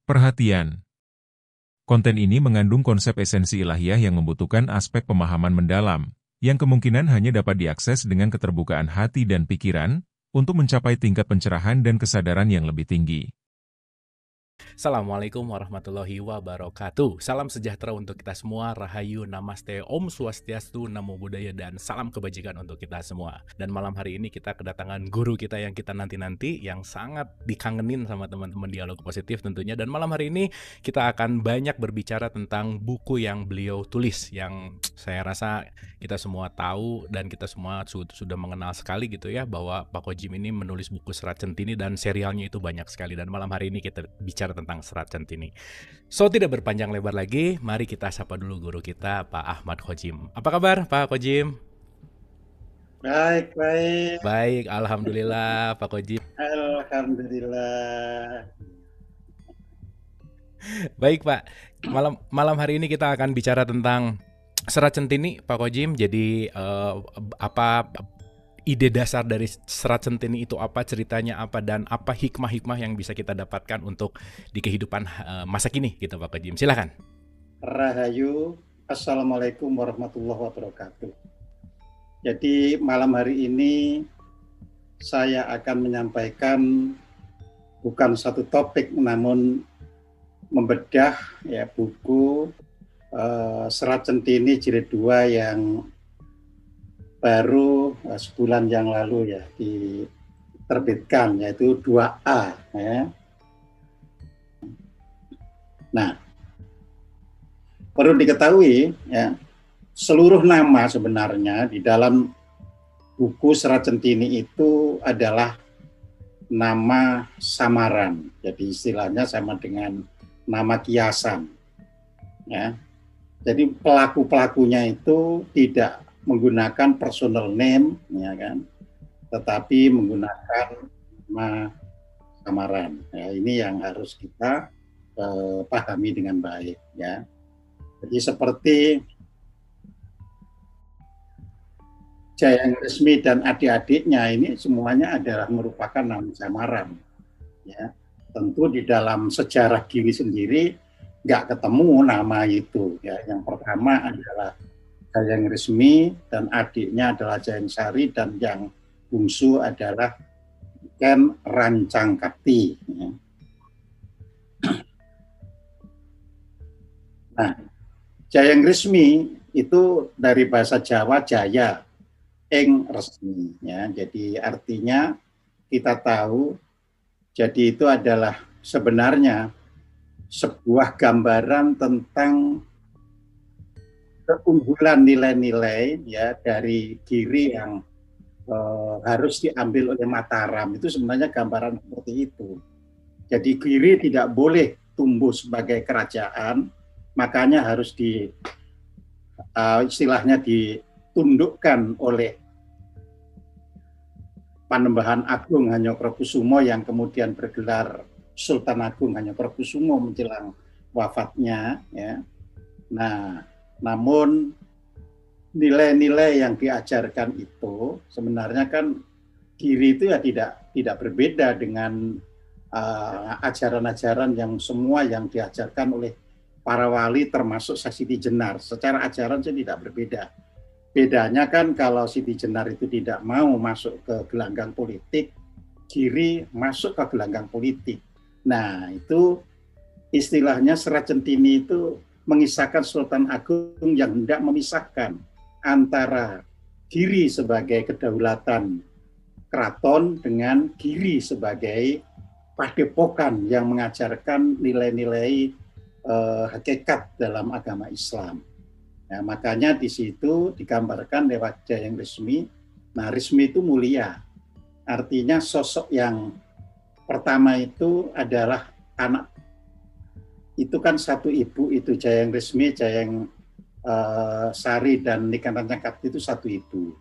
Perhatian, konten ini mengandung konsep esensi ilahiyah yang membutuhkan aspek pemahaman mendalam, yang kemungkinan hanya dapat diakses dengan keterbukaan hati dan pikiran, untuk mencapai tingkat pencerahan dan kesadaran yang lebih tinggi. Assalamualaikum warahmatullahi wabarakatuh. Salam sejahtera untuk kita semua. Rahayu, Namaste, Om Swastiastu, Namo Buddhaya, dan salam kebajikan untuk kita semua. Dan malam hari ini kita kedatangan guru kita yang kita nanti-nanti, yang sangat dikangenin sama teman-teman Dialog Positif tentunya. Dan malam hari ini kita akan banyak berbicara tentang buku yang beliau tulis, yang saya rasa kita semua tahu dan kita semua sudah mengenal sekali gitu ya, bahwa Pak Kojim ini menulis buku Serat Centini dan serialnya itu banyak sekali. Dan malam hari ini kita bicara tentang Serat Centini. So, tidak berpanjang lebar lagi, mari kita sapa dulu guru kita, Pak Ahmad Kojim. Apa kabar, Pak Kojim? Baik, baik. Baik, alhamdulillah, Pak Kojim. Alhamdulillah. Baik, Pak. Malam hari ini kita akan bicara tentang Serat Centini, Pak Kojim. Jadi apa ide dasar dari Serat Centini itu apa, ceritanya apa, dan apa hikmah-hikmah yang bisa kita dapatkan untuk di kehidupan masa kini gitu, Pak Kojim. Silakan. Rahayu, Assalamualaikum warahmatullahi wabarakatuh. Jadi malam hari ini saya akan menyampaikan bukan satu topik, namun membedah ya buku Serat Centini Jilid 2 yang baru sebulan yang lalu ya diterbitkan, yaitu 2A ya. Nah, perlu diketahui ya, seluruh nama sebenarnya di dalam buku Serat Centini itu adalah nama samaran. Jadi istilahnya sama dengan nama kiasan ya. Jadi pelaku-pelakunya itu tidak menggunakan personal name ya kan, tetapi menggunakan nama samaran. Ya, ini yang harus kita pahami dengan baik ya. Jadi seperti Jayang Resmi dan adik-adiknya ini semuanya adalah merupakan nama samaran ya. Tentu di dalam sejarah diri sendiri nggak ketemu nama itu ya. Yang pertama adalah Jayang Resmi dan adiknya adalah Jayang Sari, dan yang bungsu adalah Ken Rancangkati ya. Nah, Jayang Resmi itu dari bahasa Jawa Jaya ing resmi ya. Jadi artinya kita tahu, jadi itu adalah sebenarnya sebuah gambaran tentang keunggulan nilai-nilai ya dari Giri yang harus diambil oleh Mataram. Itu sebenarnya gambaran seperti itu. Jadi Giri tidak boleh tumbuh sebagai kerajaan, makanya harus istilahnya ditundukkan oleh Panembahan Agung Hanyokrokusumo yang kemudian bergelar Sultan Agung Hanyokrokusumo menjelang wafatnya ya. Nah, namun nilai-nilai yang diajarkan itu sebenarnya kan Giri itu ya tidak berbeda dengan ajaran-ajaran yang semua yang diajarkan oleh para wali termasuk Siti Jenar. Secara ajaran sih tidak berbeda. Bedanya kan kalau Siti Jenar itu tidak mau masuk ke gelanggang politik, Giri masuk ke gelanggang politik. Nah, itu istilahnya Serat Centini itu mengisahkan Sultan Agung yang hendak memisahkan antara Giri sebagai kedaulatan keraton dengan Giri sebagai padepokan yang mengajarkan nilai-nilai hakikat dalam agama Islam. Nah, makanya di situ digambarkan lewat Jayang Resmi. Nah, Resmi itu mulia. Artinya sosok yang pertama itu adalah anak. Itu kan satu ibu, itu Jayang Resmi, Jayang Sari dan Nikan Rancangkati itu satu ibu.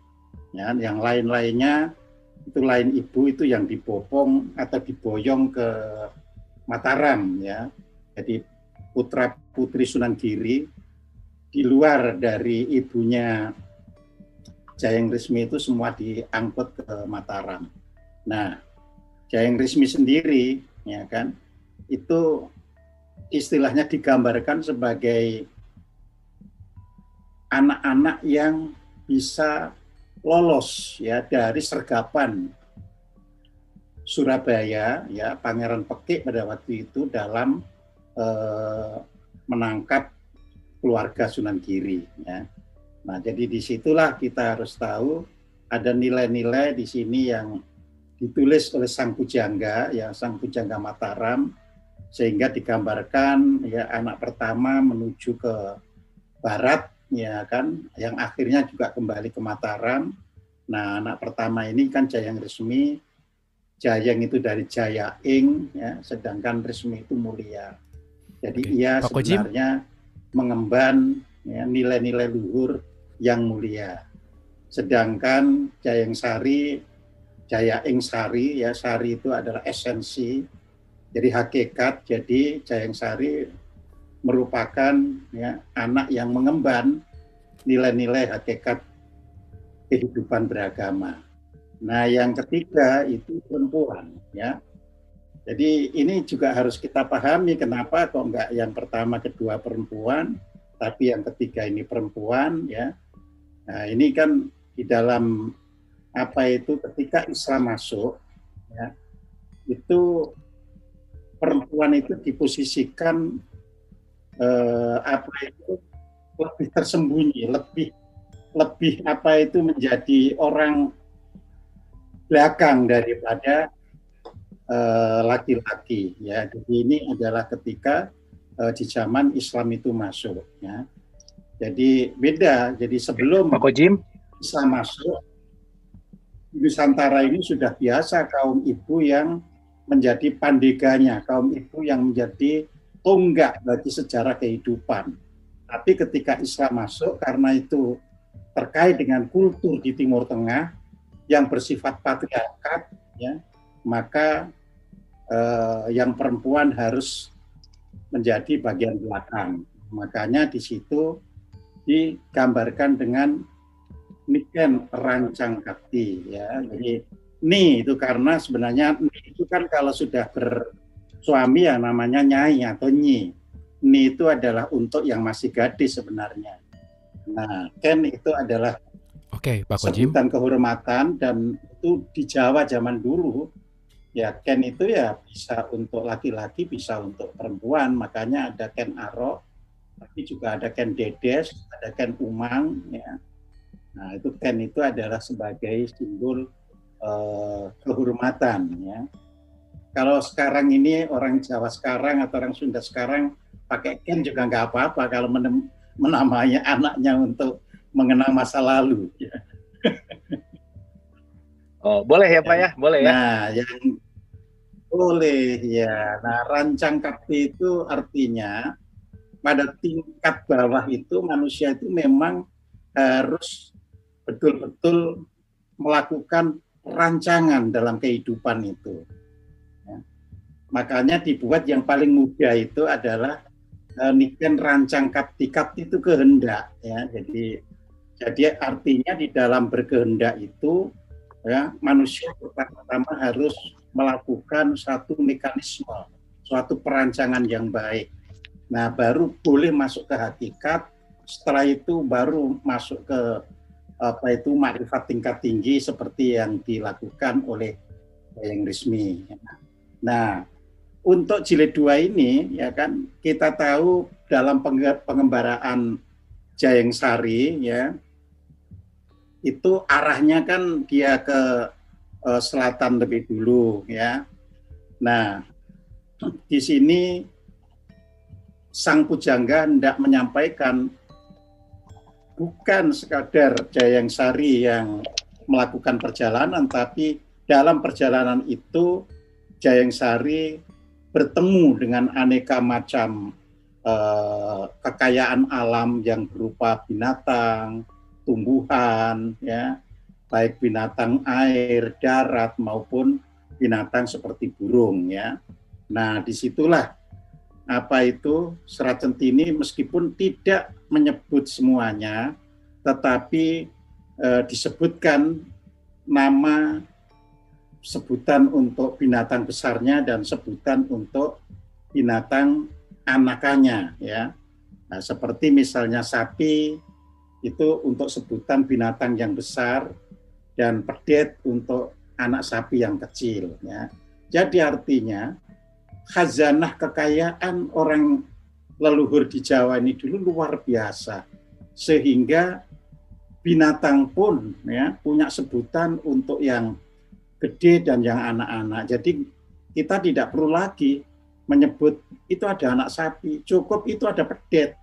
Ya, yang lain-lainnya itu lain ibu, itu yang dibopong atau diboyong ke Mataram ya. Jadi putra putri Sunan Giri di luar dari ibunya Jayang Resmi itu semua diangkut ke Mataram. Nah, Jayang Resmi sendiri ya kan itu istilahnya digambarkan sebagai anak-anak yang bisa lolos ya dari sergapan Surabaya ya, Pangeran Pekik pada waktu itu dalam menangkap keluarga Sunan Giri ya. Nah, jadi disitulah kita harus tahu ada nilai-nilai di sini yang ditulis oleh Sang Pujangga ya, Sang Pujangga Mataram, sehingga digambarkan ya anak pertama menuju ke barat ya kan, yang akhirnya juga kembali ke Mataram. Nah, anak pertama ini kan Jayang Resmi. Jayang itu dari Jaya Ing ya, sedangkan Resmi itu mulia. Jadi ia Pak Kojim sebenarnya mengemban ya, nilai-nilai luhur yang mulia. Sedangkan Jayang Sari, Jaya Ing Sari ya, Sari itu adalah esensi, jadi hakikat. Jadi Jayang Sari merupakan ya, anak yang mengemban nilai-nilai hakikat kehidupan beragama. Nah, yang ketiga itu perempuan ya. Jadi ini juga harus kita pahami kenapa kok enggak yang pertama, kedua perempuan, tapi yang ketiga ini perempuan ya. Nah, ini kan di dalam apa itu ketika Islam masuk ya, itu perempuan itu diposisikan apa itu lebih tersembunyi, lebih apa itu menjadi orang belakang daripada laki-laki ya. Jadi ini adalah ketika di zaman Islam itu masuk ya. Jadi beda. Jadi sebelum Pak Kojim Islam masuk, Nusantara ini sudah biasa kaum ibu yang menjadi pandeganya, kaum ibu yang menjadi tonggak bagi sejarah kehidupan. Tapi ketika Islam masuk, karena itu terkait dengan kultur di Timur Tengah yang bersifat patriarkat, ya, maka yang perempuan harus menjadi bagian belakang. Makanya di situ digambarkan dengan niken rancang kakti, ya. Jadi ni itu karena sebenarnya ni itu kan kalau sudah bersuami yang namanya nyai atau nyi. Ni itu adalah untuk yang masih gadis sebenarnya. Nah, ken itu adalah Pak Kojim, sebutan kehormatan, dan itu di Jawa zaman dulu ya ken itu ya bisa untuk laki-laki, bisa untuk perempuan. Makanya ada ken aro, tapi juga ada ken dedes, ada ken umang ya. Nah, itu ken itu adalah sebagai simbol kehormatan ya. Kalau sekarang ini orang Jawa sekarang atau orang Sunda sekarang pakai ken juga nggak apa-apa kalau menamai anaknya untuk mengenang masa lalu ya. Oh, boleh ya Pak ya? Boleh ya? Nah, yang boleh ya. Nah, rancang kakti itu artinya pada tingkat bawah itu manusia itu memang harus betul-betul melakukan rancangan dalam kehidupan itu. Ya. Makanya dibuat yang paling mudah itu adalah niken rancang kapti. Kapti itu kehendak ya. Jadi artinya di dalam berkehendak itu ya, manusia pertama harus melakukan satu mekanisme, suatu perancangan yang baik. Nah, baru boleh masuk ke hakikat. Setelah itu baru masuk ke apa itu makrifat tingkat tinggi seperti yang dilakukan oleh Jayang Resmi. Nah, untuk jilid 2 ini ya kan kita tahu dalam pengembaraan Jayang Sari ya, itu arahnya kan dia ke selatan lebih dulu ya. Nah, di sini Sang Pujangga hendak menyampaikan bukan sekadar Jayang Sari yang melakukan perjalanan, tapi dalam perjalanan itu Jayang Sari bertemu dengan aneka macam kekayaan alam yang berupa binatang, tumbuhan, ya, baik binatang air, darat maupun binatang seperti burung, ya. Nah, disitulah apa itu Serat Centini meskipun tidak menyebut semuanya, tetapi disebutkan nama, sebutan untuk binatang besarnya dan sebutan untuk binatang anakannya ya. Nah, seperti misalnya sapi itu untuk sebutan binatang yang besar dan pedet untuk anak sapi yang kecil ya. Jadi artinya khazanah kekayaan orang leluhur di Jawa ini dulu luar biasa, sehingga binatang pun ya punya sebutan untuk yang gede dan yang anak-anak. Jadi kita tidak perlu lagi menyebut itu ada anak sapi, cukup itu ada pedet,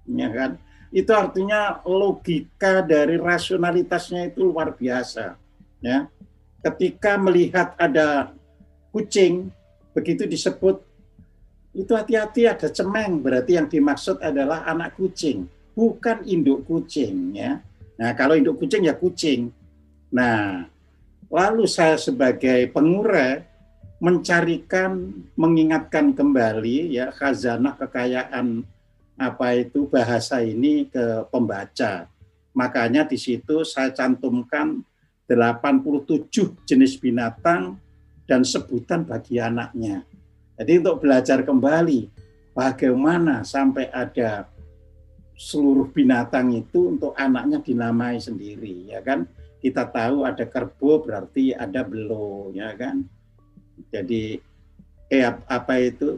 ya kan? Itu artinya logika dari rasionalitasnya itu luar biasa, ya. Ketika melihat ada kucing, begitu disebut, itu hati-hati ada cemeng, berarti yang dimaksud adalah anak kucing, bukan induk kucing, ya. Nah, kalau induk kucing ya kucing. Nah, lalu saya sebagai pengurai mengingatkan kembali ya khazanah kekayaan bahasa ini ke pembaca. Makanya di situ saya cantumkan 87 jenis binatang dan sebutan bagi anaknya. Jadi untuk belajar kembali bagaimana sampai ada seluruh binatang itu untuk anaknya dinamai sendiri, ya kan? Kita tahu ada kerbau berarti ada belo, ya kan? Jadi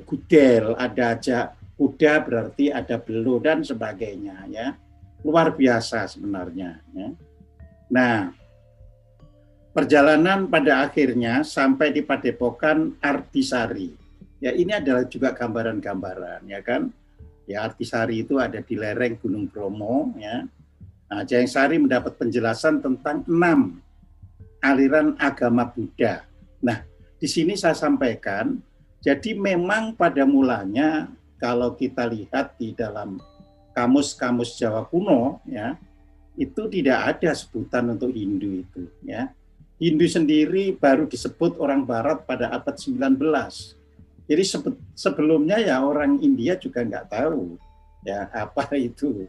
gudel, ada aja kuda berarti ada belo dan sebagainya, ya. Luar biasa sebenarnya, ya. Nah, perjalanan pada akhirnya sampai di Padepokan Artisari. Ya, ini adalah juga gambaran-gambaran, ya kan? Ya, Artisari itu ada di lereng Gunung Bromo, ya. Nah, Jayeng Sari mendapat penjelasan tentang 6 aliran agama Buddha. Nah, di sini saya sampaikan, jadi memang pada mulanya kalau kita lihat di dalam kamus-kamus Jawa kuno, ya, itu tidak ada sebutan untuk Hindu itu, ya. Hindu sendiri baru disebut orang Barat pada abad 19. Jadi sebelumnya ya orang India juga nggak tahu ya apa itu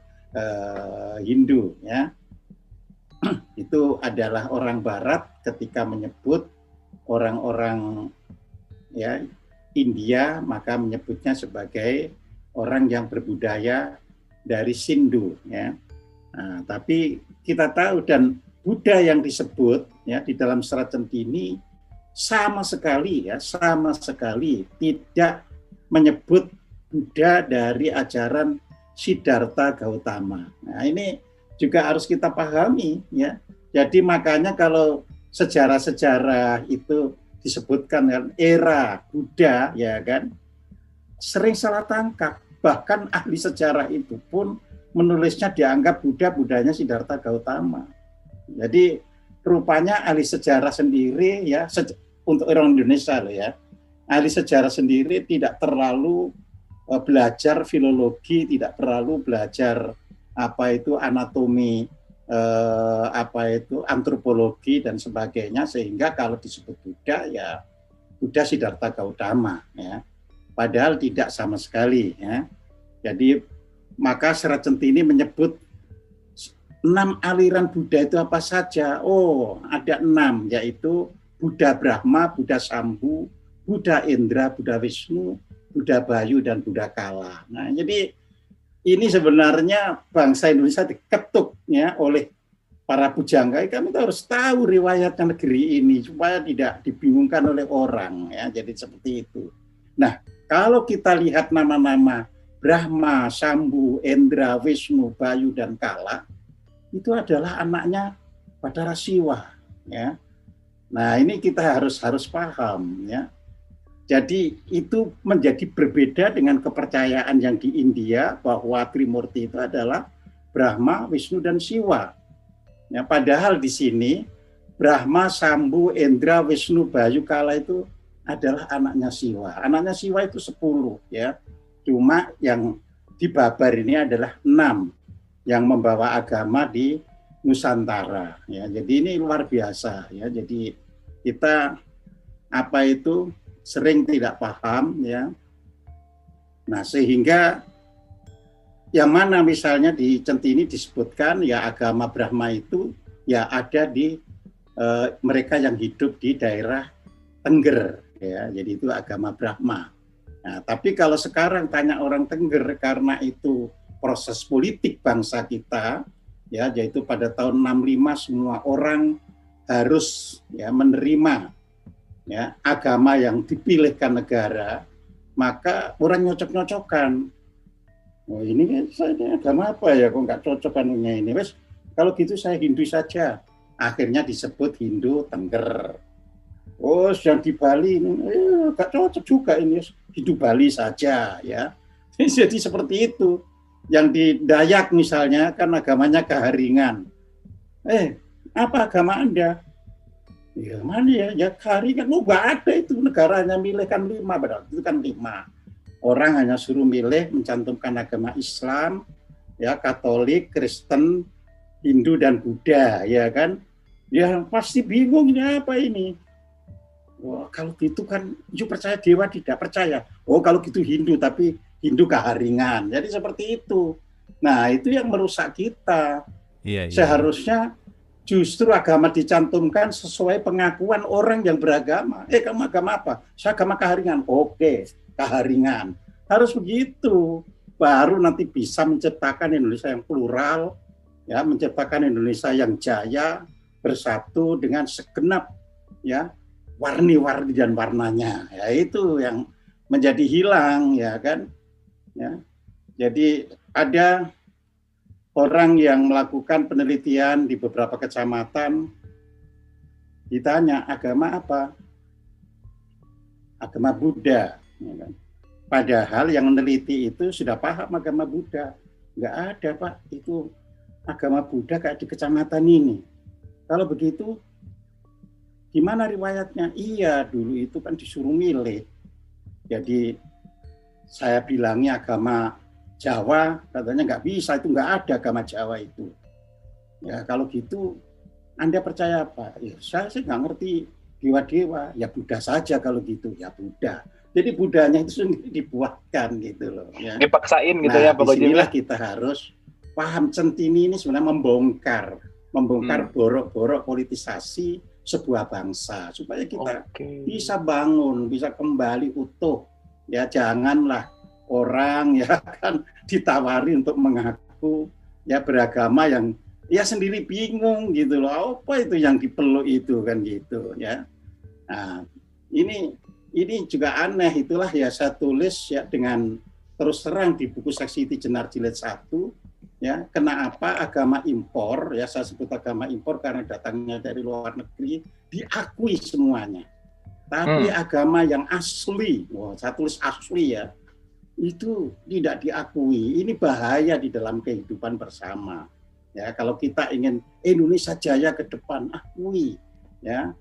Hindu, ya. Itu adalah orang Barat ketika menyebut orang-orang ya India, maka menyebutnya sebagai orang yang berbudaya dari Sindu, ya. Nah, tapi kita tahu dan Buddha yang disebut ya di dalam Serat Centini sama sekali tidak menyebut Buddha dari ajaran Siddhartha Gautama. Nah, ini juga harus kita pahami, ya. Jadi makanya kalau sejarah-sejarah itu disebutkan kan era Buddha, ya kan, sering salah tangkap. Bahkan ahli sejarah itu pun menulisnya dianggap Budanya Siddhartha Gautama. Jadi rupanya ahli sejarah sendiri ya untuk orang Indonesia loh ya. Ahli sejarah sendiri tidak terlalu belajar filologi, tidak terlalu belajar anatomi, antropologi dan sebagainya, sehingga kalau disebut Buddha ya Buddha Siddhartha Gautama, ya. Padahal tidak sama sekali, ya. Jadi maka Serat Centini menyebut 6 aliran Buddha itu apa saja? Oh, ada 6, yaitu Buddha Brahma, Buddha Sambhu, Buddha Indra, Buddha Wisnu, Buddha Bayu, dan Buddha Kala. Nah, jadi ini sebenarnya bangsa Indonesia diketuk ya oleh para pujangga. Kami harus tahu riwayatnya negeri ini supaya tidak dibingungkan oleh orang, ya. Jadi seperti itu. Nah, kalau kita lihat nama-nama Brahma, Sambhu, Indra, Wisnu, Bayu, dan Kala, itu adalah anaknya Batara Siwa, ya. Nah, ini kita harus paham, ya. Jadi itu menjadi berbeda dengan kepercayaan yang di India bahwa Trimurti itu adalah Brahma, Wisnu, dan Siwa. Ya, padahal di sini Brahma, Sambhu, Indra, Wisnu, Bayu, Kala itu adalah anaknya Siwa. Anaknya Siwa itu 10, ya. Cuma yang dibabar ini adalah 6 yang membawa agama di Nusantara, ya. Jadi ini luar biasa, ya. Jadi kita sering tidak paham, ya. Nah, sehingga yang mana misalnya di Centini disebutkan ya agama Brahma itu ya ada di mereka yang hidup di daerah Tengger, ya. Jadi itu agama Brahma. Nah, tapi kalau sekarang tanya orang Tengger, karena itu proses politik bangsa kita, ya, yaitu pada tahun 65 semua orang harus ya menerima ya agama yang dipilihkan negara, maka orang nyocok-nyocokan. Oh, ini saya agama apa ya, kok nggak cocok anunya ini. Wes, kalau gitu saya Hindu saja. Akhirnya disebut Hindu Tengger. Oh, yang di Bali ini nggak cocok juga ini, Hindu Bali saja ya. Jadi seperti itu. Yang di Dayak misalnya kan agamanya Keharingan. Apa agama Anda? Ya mana ya Keharingan. Oh, nggak ada itu, negaranya milih kan 5, berarti itu kan 5. Orang hanya suruh milih mencantumkan agama Islam, ya Katolik, Kristen, Hindu dan Buddha, ya kan? Ya pasti bingung ini apa ini. Wah, kalau gitu kan, you percaya dewa tidak percaya. Oh, kalau gitu Hindu, tapi Hindu Keharingan. Jadi seperti itu. Nah, itu yang merusak kita. Iya. Seharusnya justru agama dicantumkan sesuai pengakuan orang yang beragama. Kamu agama apa? Saya agama Keharingan. Oke, Keharingan. Harus begitu. Baru nanti bisa menciptakan Indonesia yang plural, ya, menciptakan Indonesia yang jaya, bersatu dengan segenap ya warni-warni dan warnanya. Ya, itu yang menjadi hilang, ya kan? Ya. Jadi ada orang yang melakukan penelitian di beberapa kecamatan, ditanya agama apa? Agama Buddha. Ya kan? Padahal yang meneliti itu sudah paham agama Buddha. Nggak ada, Pak, itu agama Buddha kayak di kecamatan ini. Kalau begitu, gimana riwayatnya? Iya, dulu itu kan disuruh milih. Jadi saya bilangnya agama Jawa, katanya nggak bisa, itu nggak ada agama Jawa itu. Ya kalau gitu, Anda percaya apa? Ya, saya sih nggak ngerti dewa-dewa, ya Buddha saja kalau gitu, ya Buddha. Jadi Buddhanya itu sendiri dibuatkan gitu loh. Ya. Dipaksain gitu ya Pak Gojim. Disinilah kita harus paham. Centini ini sebenarnya membongkar borok-borok politisasi sebuah bangsa supaya kita bisa bangun, bisa kembali utuh. Ya janganlah orang ya kan ditawari untuk mengaku ya beragama yang ya sendiri bingung gitu loh. Apa itu yang dipeluk itu kan gitu ya. Nah, ini juga aneh, itulah ya saya tulis ya dengan terus terang di buku Seksi Jenar Jilid 1 ya, kenapa agama impor, ya saya sebut agama impor karena datangnya dari luar negeri, diakui semuanya. Tapi agama yang asli, saya tulis asli ya, itu tidak diakui. Ini bahaya di dalam kehidupan bersama. Ya, kalau kita ingin Indonesia jaya ke depan, akui ya.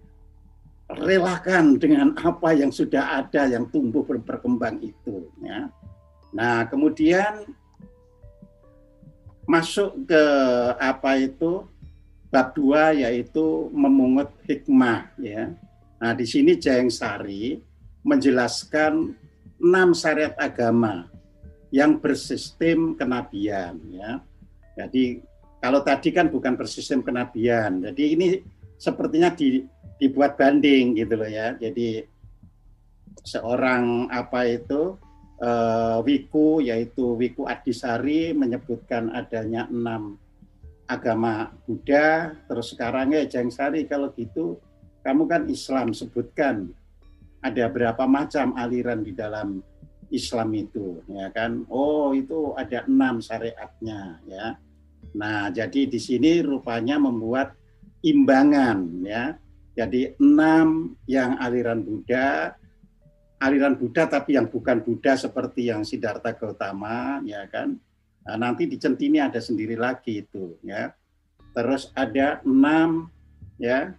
Relakan dengan apa yang sudah ada, yang tumbuh berkembang itu ya. Nah, kemudian masuk ke apa itu bab 2 yaitu memungut hikmah ya. Nah, di sini Jayeng Sari menjelaskan 6 syariat agama yang bersistem kenabian ya. Jadi kalau tadi kan bukan bersistem kenabian. Jadi ini sepertinya dibuat banding gitu loh ya. Jadi seorang Wiku, yaitu Wiku Adisari menyebutkan adanya 6 agama Buddha. Terus sekarang ya Jayeng Sari, kalau gitu kamu kan Islam, sebutkan ada berapa macam aliran di dalam Islam itu ya kan. Oh, itu ada 6 syariatnya ya. Nah, jadi di sini rupanya membuat imbangan ya. Jadi 6 yang aliran Buddha tapi yang bukan Buddha seperti yang Siddhartha Gautama ya kan. Nah, nanti di Centini ada sendiri lagi itu ya. Terus ada 6 ya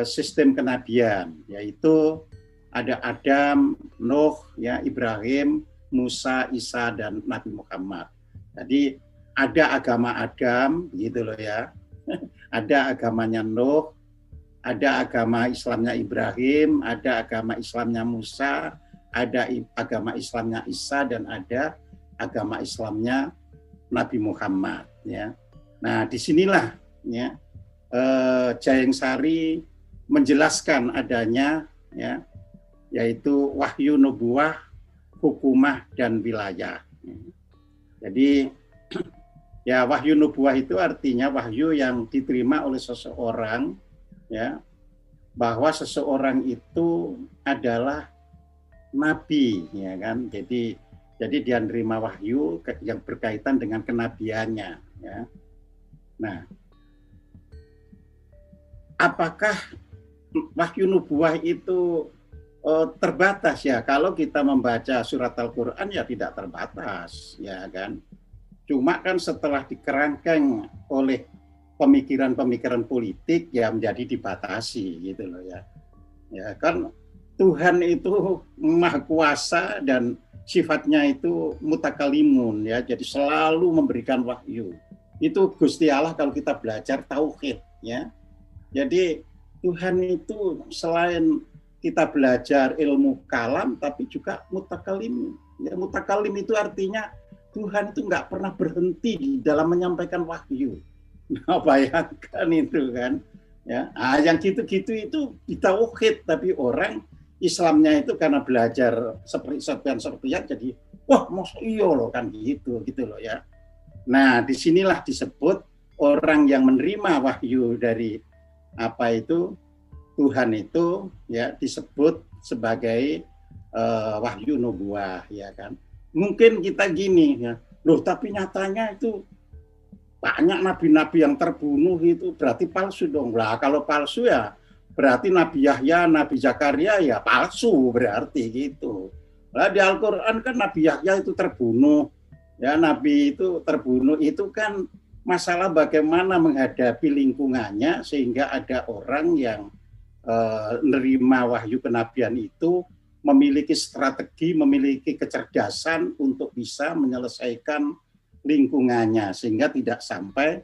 sistem kenabian, yaitu ada Adam, Nuh, ya Ibrahim, Musa, Isa dan Nabi Muhammad. Jadi ada agama Adam gitu loh ya. Ada agamanya Nuh, ada agama Islamnya Ibrahim, ada agama Islamnya Musa, ada agama Islamnya Isa dan ada agama Islamnya Nabi Muhammad ya. Nah, disinilah ya Jayeng Sari menjelaskan adanya ya, yaitu wahyu nubuwah hukumah dan wilayah. Jadi ya wahyu nubuah itu artinya wahyu yang diterima oleh seseorang, ya, bahwa seseorang itu adalah nabi, ya kan. Jadi dia menerima wahyu yang berkaitan dengan kenabiannya, ya. Nah, apakah wahyu nubuah itu terbatas? Ya, kalau kita membaca surat Al-Quran ya tidak terbatas, ya kan. Cuma kan setelah dikerangkeng oleh pemikiran-pemikiran politik ya menjadi dibatasi gitu loh ya. Ya kan Tuhan itu maha kuasa dan sifatnya itu mutakalimun ya, jadi selalu memberikan wahyu. Itu Gusti Allah kalau kita belajar tauhid ya. Jadi Tuhan itu selain kita belajar ilmu kalam tapi juga mutakalim. Ya, mutakalim itu artinya Tuhan itu nggak pernah berhenti di dalam menyampaikan wahyu. Nah, bayangkan itu kan. Ya, yang gitu-gitu itu di tauhid, tapi orang Islamnya itu karena belajar seperti jadi wah masa iya loh kan gitu loh ya. Nah, disinilah disebut orang yang menerima wahyu dari Tuhan itu ya disebut sebagai wahyu nubuah ya kan. Mungkin kita gini ya, loh tapi nyatanya itu banyak nabi-nabi yang terbunuh itu berarti palsu dong. Lah kalau palsu ya berarti Nabi Yahya, Nabi Zakaria ya palsu berarti gitu. Lah di Al-Qur'an kan Nabi Yahya itu terbunuh. Ya nabi itu terbunuh itu kan masalah bagaimana menghadapi lingkungannya sehingga ada orang yang nerima wahyu kenabian itu memiliki strategi, memiliki kecerdasan untuk bisa menyelesaikan lingkungannya sehingga tidak sampai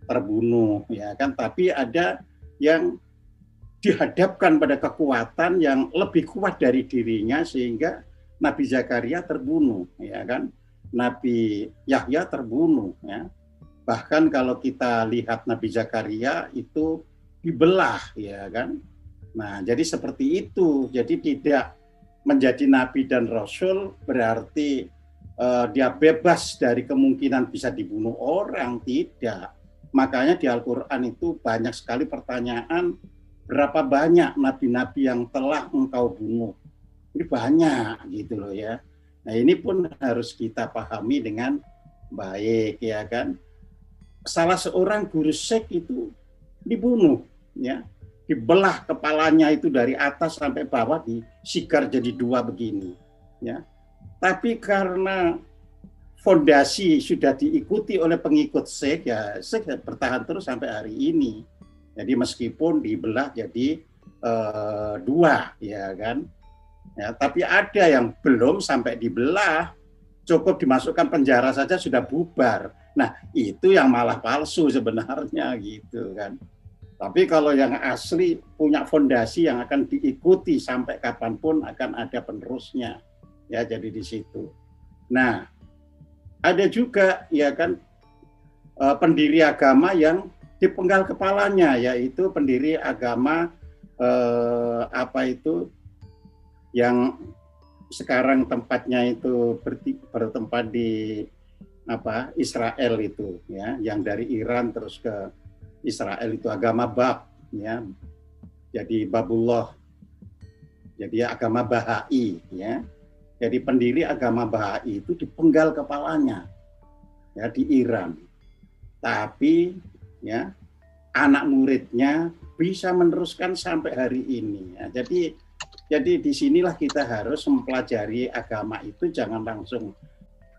terbunuh ya kan. Tapi ada yang dihadapkan pada kekuatan yang lebih kuat dari dirinya sehingga Nabi Zakaria terbunuh ya kan. Nabi Yahya terbunuh ya. Bahkan kalau kita lihat Nabi Zakaria itu dibelah ya kan. Nah, jadi seperti itu. Jadi tidak menjadi nabi dan rasul berarti dia bebas dari kemungkinan bisa dibunuh orang, tidak. Makanya di Al-Qur'an itu banyak sekali pertanyaan, berapa banyak nabi-nabi yang telah engkau bunuh? Ini banyak gitu loh ya. Nah, ini pun harus kita pahami dengan baik ya kan. Salah seorang guru sek itu dibunuh ya. Dibelah kepalanya itu dari atas sampai bawah, disigar jadi dua begini ya. Tapi karena fondasi sudah diikuti oleh pengikut Syekh ya, Syekh bertahan terus sampai hari ini. Jadi meskipun dibelah jadi dua ya kan. Ya, tapi ada yang belum sampai dibelah, cukup dimasukkan penjara saja sudah bubar. Nah, itu yang malah palsu sebenarnya gitu kan. Tapi kalau yang asli punya fondasi yang akan diikuti sampai kapanpun akan ada penerusnya. Ya, jadi di situ. Nah, ada juga ya kan pendiri agama yang dipenggal kepalanya, yaitu pendiri agama yang sekarang tempatnya itu bertempat di Israel itu ya, yang dari Iran terus ke Israel itu agama Bab ya. Jadi Babullah. Jadi agama Bahai ya. Jadi pendiri agama Bahai itu dipenggal kepalanya ya di Iran. Tapi ya anak muridnya bisa meneruskan sampai hari ini ya. Jadi disinilah kita harus mempelajari agama itu, jangan langsung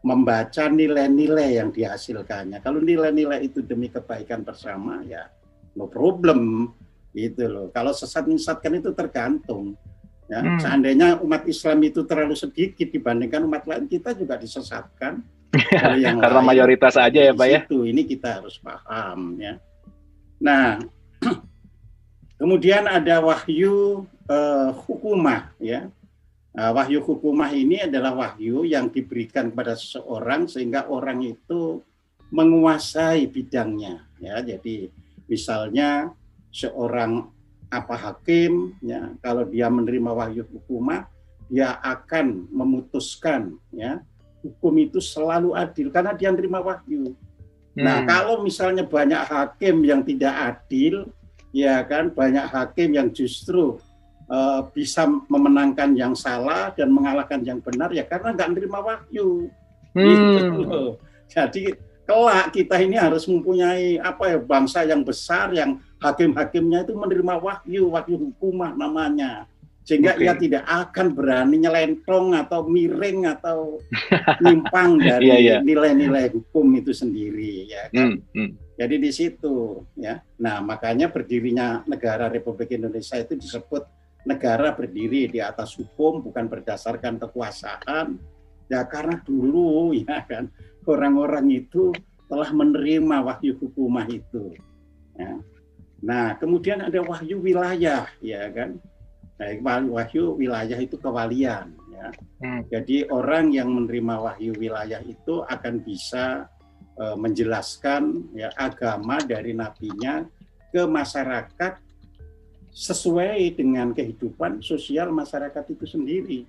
membaca nilai-nilai yang dihasilkannya. Kalau nilai-nilai itu demi kebaikan bersama ya no problem gitu loh. Kalau sesat-menyesatkan itu tergantung. Ya, seandainya umat Islam itu terlalu sedikit dibandingkan umat lain, kita juga disesatkan. Yang karena lain, mayoritas aja ya Pak ya. Ini kita harus paham ya. Nah, kemudian ada wahyu hukumah ya. Wahyu hukumah ini adalah wahyu yang diberikan kepada seseorang sehingga orang itu menguasai bidangnya ya. Jadi misalnya seorang hakim ya, kalau dia menerima wahyu hukumah dia akan memutuskan, ya, hukum itu selalu adil karena dia menerima wahyu. Nah, kalau misalnya banyak hakim yang tidak adil, ya kan, banyak hakim yang justru bisa memenangkan yang salah dan mengalahkan yang benar, ya karena nggak menerima wahyu. Gitu loh. Jadi kelak kita ini harus mempunyai bangsa yang besar yang hakim-hakimnya itu menerima wahyu hukumah namanya. Sehingga ia tidak akan berani nyelentong atau miring atau nyimpang dari nilai-nilai hukum itu sendiri, ya kan? Jadi di situ, ya. Nah, makanya berdirinya negara Republik Indonesia itu disebut negara berdiri di atas hukum, bukan berdasarkan kekuasaan. Ya karena dulu, ya kan, orang-orang itu telah menerima wahyu hukumah itu. Ya. Nah, kemudian ada wahyu wilayah, ya kan? Nah, wahyu wilayah itu kewalian, ya. Jadi orang yang menerima wahyu wilayah itu akan bisa menjelaskan, ya, agama dari nabinya ke masyarakat sesuai dengan kehidupan sosial masyarakat itu sendiri.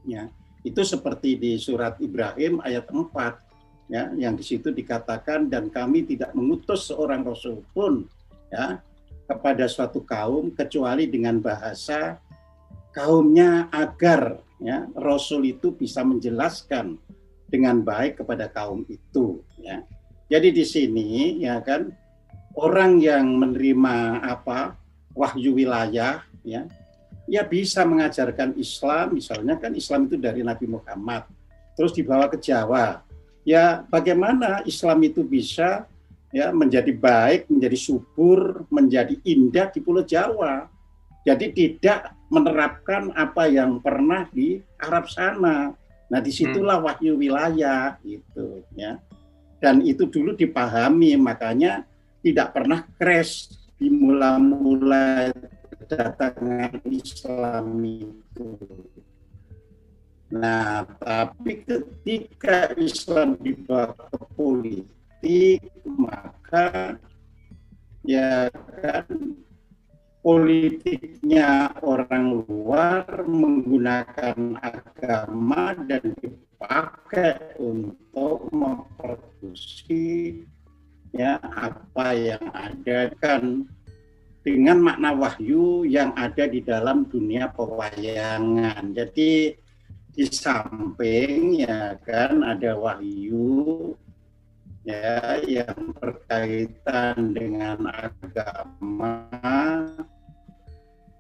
Ya, itu seperti di surat Ibrahim ayat 4, ya, yang di situ dikatakan, dan kami tidak mengutus seorang rasul pun, ya, kepada suatu kaum kecuali dengan bahasa kaumnya, agar, ya, rasul itu bisa menjelaskan dengan baik kepada kaum itu, ya. Jadi di sini, ya kan, orang yang menerima wahyu wilayah, ya, ya bisa mengajarkan Islam, misalnya kan Islam itu dari Nabi Muhammad, terus dibawa ke Jawa. Ya bagaimana Islam itu bisa, ya, menjadi baik, menjadi subur, menjadi indah di Pulau Jawa. Jadi tidak menerapkan apa yang pernah di Arab sana. Nah, disitulah wahyu wilayah gitu, ya. Dan itu dulu dipahami, makanya tidak pernah crash di mula-mula kedatangan Islam itu. Nah, tapi ketika Islam dibawa ke politik, maka ya kan politiknya orang luar menggunakan agama dan dipakai untuk memproduksi, ya, apa yang ada kan dengan makna wahyu yang ada di dalam dunia pewayangan. Jadi di samping, ya kan, ada wahyu, ya, yang berkaitan dengan agama,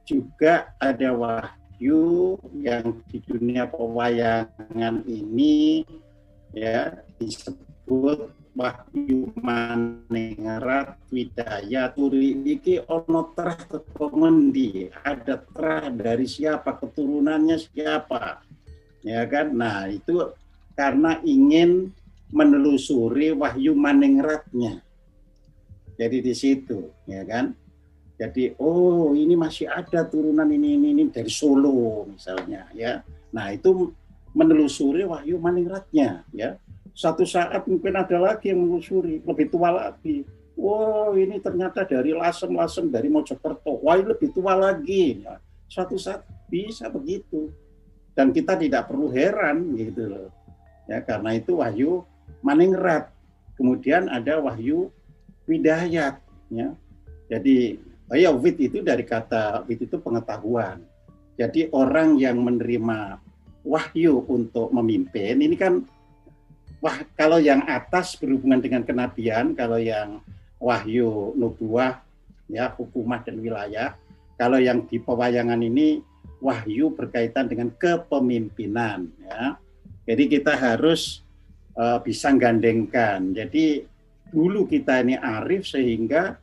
juga ada wahyu yang di dunia pewayangan ini, ya, disebut wahyu maningrat widaya turi iki ono terah teko ngendi, ada terah dari siapa, keturunannya siapa, ya kan. Nah, itu karena ingin menelusuri wahyu maningratnya. Jadi di situ, ya kan. Jadi oh ini masih ada turunan ini dari Solo misalnya, ya. Nah, itu menelusuri wahyu maningratnya, ya. Suatu saat mungkin ada lagi yang menelusuri lebih tua lagi. Oh ini ternyata dari Lasem dari Mojokerto. Wah ini lebih tua lagi. Ya, suatu saat bisa begitu. Dan kita tidak perlu heran gitu loh. Ya, karena itu wahyu maningrat. Kemudian ada wahyu widayat, ya. Jadi wid itu dari kata wid itu pengetahuan. Jadi orang yang menerima wahyu untuk memimpin ini kan, kalau yang atas berhubungan dengan kenabian, kalau yang wahyu nubuah, ya, hukumah dan wilayah. Kalau yang di pewayangan ini wahyu berkaitan dengan kepemimpinan, ya. Jadi kita harus bisa gandengkan. Jadi dulu kita ini arif sehingga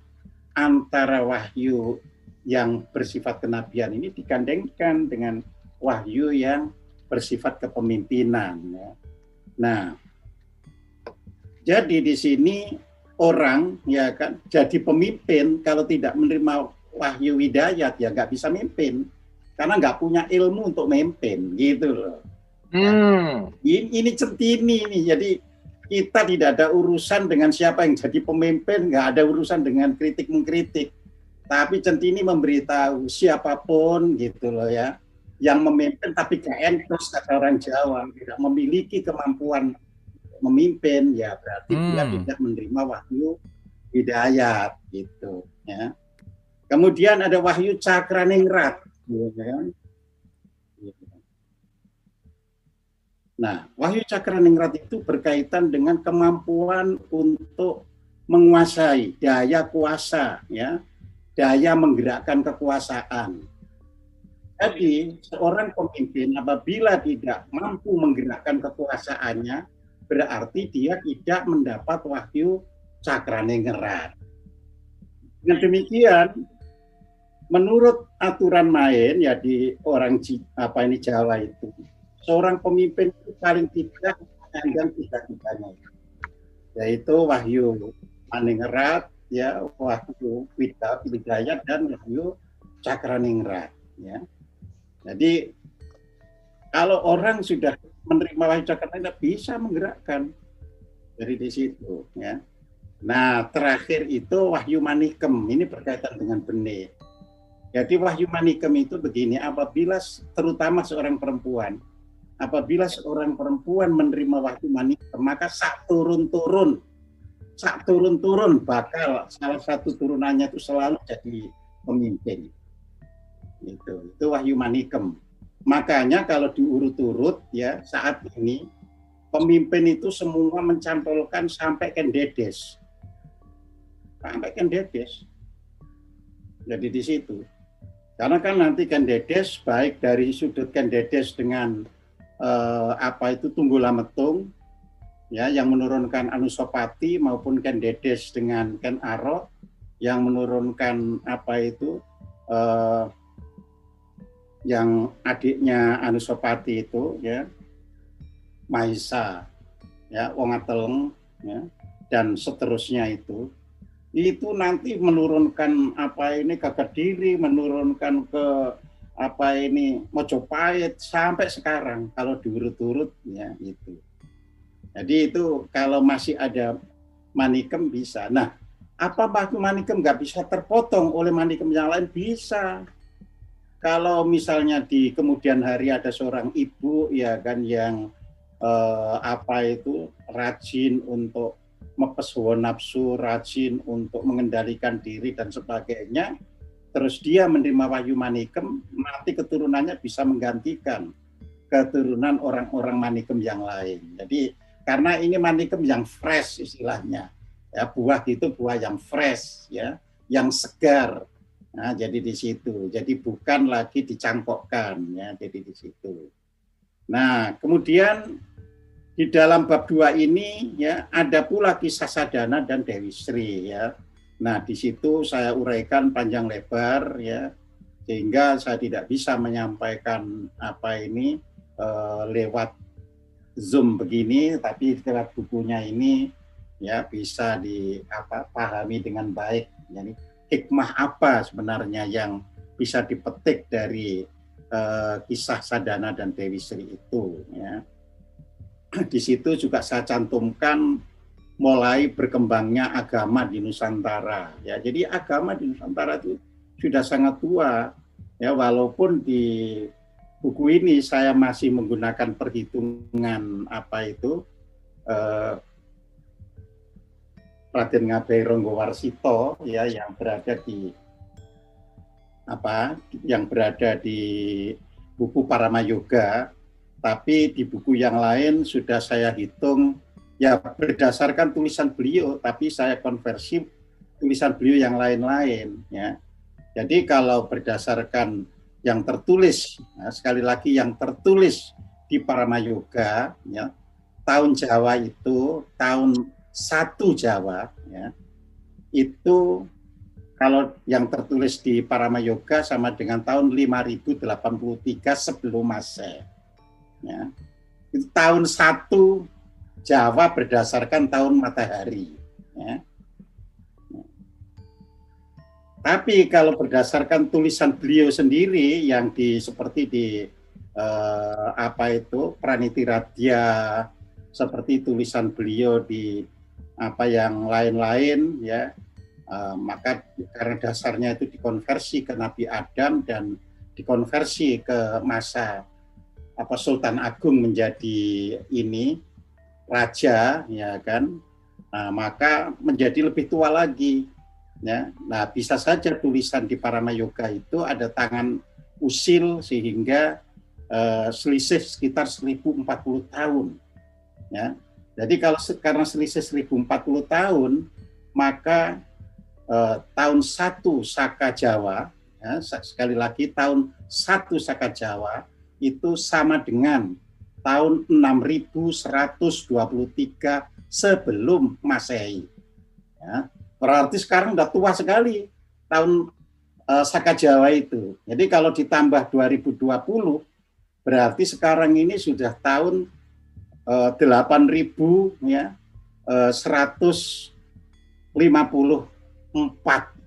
antara wahyu yang bersifat kenabian ini digandengkan dengan wahyu yang bersifat kepemimpinan, ya. Nah, jadi di sini orang, ya kan, jadi pemimpin kalau tidak menerima wahyu hidayat ya nggak bisa mimpin karena nggak punya ilmu untuk memimpin, gitu loh. Ini centini nih. Jadi kita tidak ada urusan dengan siapa yang jadi pemimpin, nggak ada urusan dengan kritik mengkritik. Tapi centini memberitahu siapapun, gitu loh, ya. yang memimpin tapi terus kata orang Jawa, tidak memiliki kemampuan memimpin, ya berarti dia tidak menerima wahyu hidayat gitu ya. Kemudian ada wahyu cakraningrat gitu kan. Nah, wahyu cakraningrat itu berkaitan dengan kemampuan untuk menguasai, daya kuasa ya, daya menggerakkan kekuasaan. Jadi seorang pemimpin apabila tidak mampu menggerakkan kekuasaannya, berarti dia tidak mendapat wahyu cakraningrat. Dengan demikian, menurut aturan main ya di orang Jawa itu, seorang pemimpin itu paling tidak menyandang tiga-tiganya, yaitu wahyu maningrat, ya, wahyu hidayat dan wahyu cakraningrat. Ya. Jadi kalau orang sudah menerima wahyu cakraningrat bisa menggerakkan dari di situ. Ya. Nah, terakhir itu wahyu manikem, ini berkaitan dengan benih. Jadi wahyu manikem itu begini, apabila terutama seorang perempuan, apabila seorang perempuan menerima wahyu manikem, maka sak turun-turun bakal salah satu turunannya itu selalu jadi pemimpin. Itu wahyu manikem. Makanya kalau diurut-urut ya saat ini pemimpin itu semua mencantolkan sampai Ken Dedes. Jadi di situ. Karena kan nanti Ken Dedes baik dari sudut Ken Dedes dengan Tunggul Ametung ya yang menurunkan Anusapati maupun Ken Dedes dengan Ken Arok yang menurunkan yang adiknya Anusapati itu ya Maisa ya Wong Ateleng ya dan seterusnya itu nanti menurunkan ke Kediri, menurunkan ke Mojopahit sampai sekarang kalau diurut-urut ya itu. Jadi itu kalau masih ada manikem bisa. Nah, apa wahyu manikem nggak bisa terpotong oleh manikem yang lain? Bisa. Kalau misalnya di kemudian hari ada seorang ibu ya kan yang rajin untuk mepes hawa nafsu, rajin untuk mengendalikan diri dan sebagainya, terus dia menerima wahyu manikem, nanti keturunannya bisa menggantikan keturunan orang-orang manikem yang lain. Jadi karena ini manikem yang fresh istilahnya, ya buah itu buah yang fresh, ya, yang segar. Nah, jadi di situ. Jadi bukan lagi dicangkokkan, ya. Jadi di situ. Nah, kemudian di dalam bab 2 ini ya ada pula kisah Sadana dan Dewi Sri ya. Nah, di situ saya uraikan panjang lebar ya sehingga saya tidak bisa menyampaikan lewat Zoom begini, tapi lewat bukunya ini ya bisa dipahami dengan baik. Jadi hikmah apa sebenarnya yang bisa dipetik dari kisah Sadana dan Dewi Sri itu ya. Di situ juga saya cantumkan mulai berkembangnya agama di Nusantara ya. Jadi agama di Nusantara itu sudah sangat tua ya, walaupun di buku ini saya masih menggunakan perhitungan Raden Ngabei Ronggowarsito ya yang berada di buku Paramayoga. Tapi di buku yang lain sudah saya hitung ya berdasarkan tulisan beliau, tapi saya konversi tulisan beliau yang lain-lain ya. Jadi kalau berdasarkan yang tertulis, sekali lagi yang tertulis di Paramayoga ya, tahun Jawa itu tahun 1 Jawa ya. Itu kalau yang tertulis di Paramayoga sama dengan tahun 5083 sebelum Masehi. Ya. Itu tahun 1 Jawa berdasarkan tahun matahari ya. Tapi kalau berdasarkan tulisan beliau sendiri yang seperti di Praniti Radya, seperti tulisan beliau di yang lain-lain ya, maka karena dasarnya itu dikonversi ke Nabi Adam dan dikonversi ke masa Sultan Agung menjadi raja, ya kan, maka menjadi lebih tua lagi, ya. Nah, bisa saja tulisan di Paramayoga itu ada tangan usil sehingga selisih sekitar 1040 tahun, ya. Jadi karena selisih 1040 tahun, maka tahun 1 Saka Jawa, ya, sekali lagi tahun 1 Saka Jawa itu sama dengan tahun 6123 sebelum Masehi. Ya, berarti sekarang udah tua sekali tahun Saka Jawa itu. Jadi kalau ditambah 2020, berarti sekarang ini sudah tahun 8.000 ya 154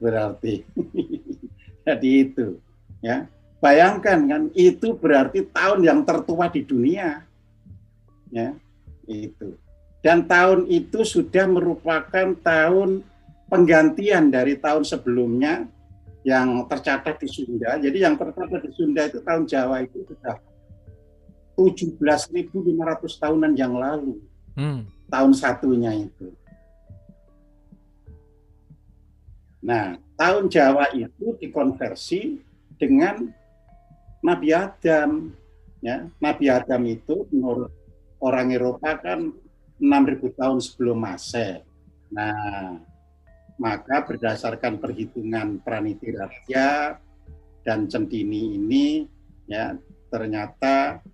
berarti. Jadi itu, ya. Bayangkan kan, itu berarti tahun yang tertua di dunia. Ya, itu. Dan tahun itu sudah merupakan tahun penggantian dari tahun sebelumnya yang tercatat di Sunda. Jadi yang tercatat di Sunda itu tahun Jawa itu sudah 17.500 tahunan yang lalu. Tahun satunya itu. Nah, tahun Jawa itu dikonversi dengan Nabi Adam. Ya, Nabi Adam itu menurut orang Eropa kan 6.000 tahun sebelum Masehi. Nah, maka berdasarkan perhitungan Praniti Raja dan Centini ini, ya, ternyata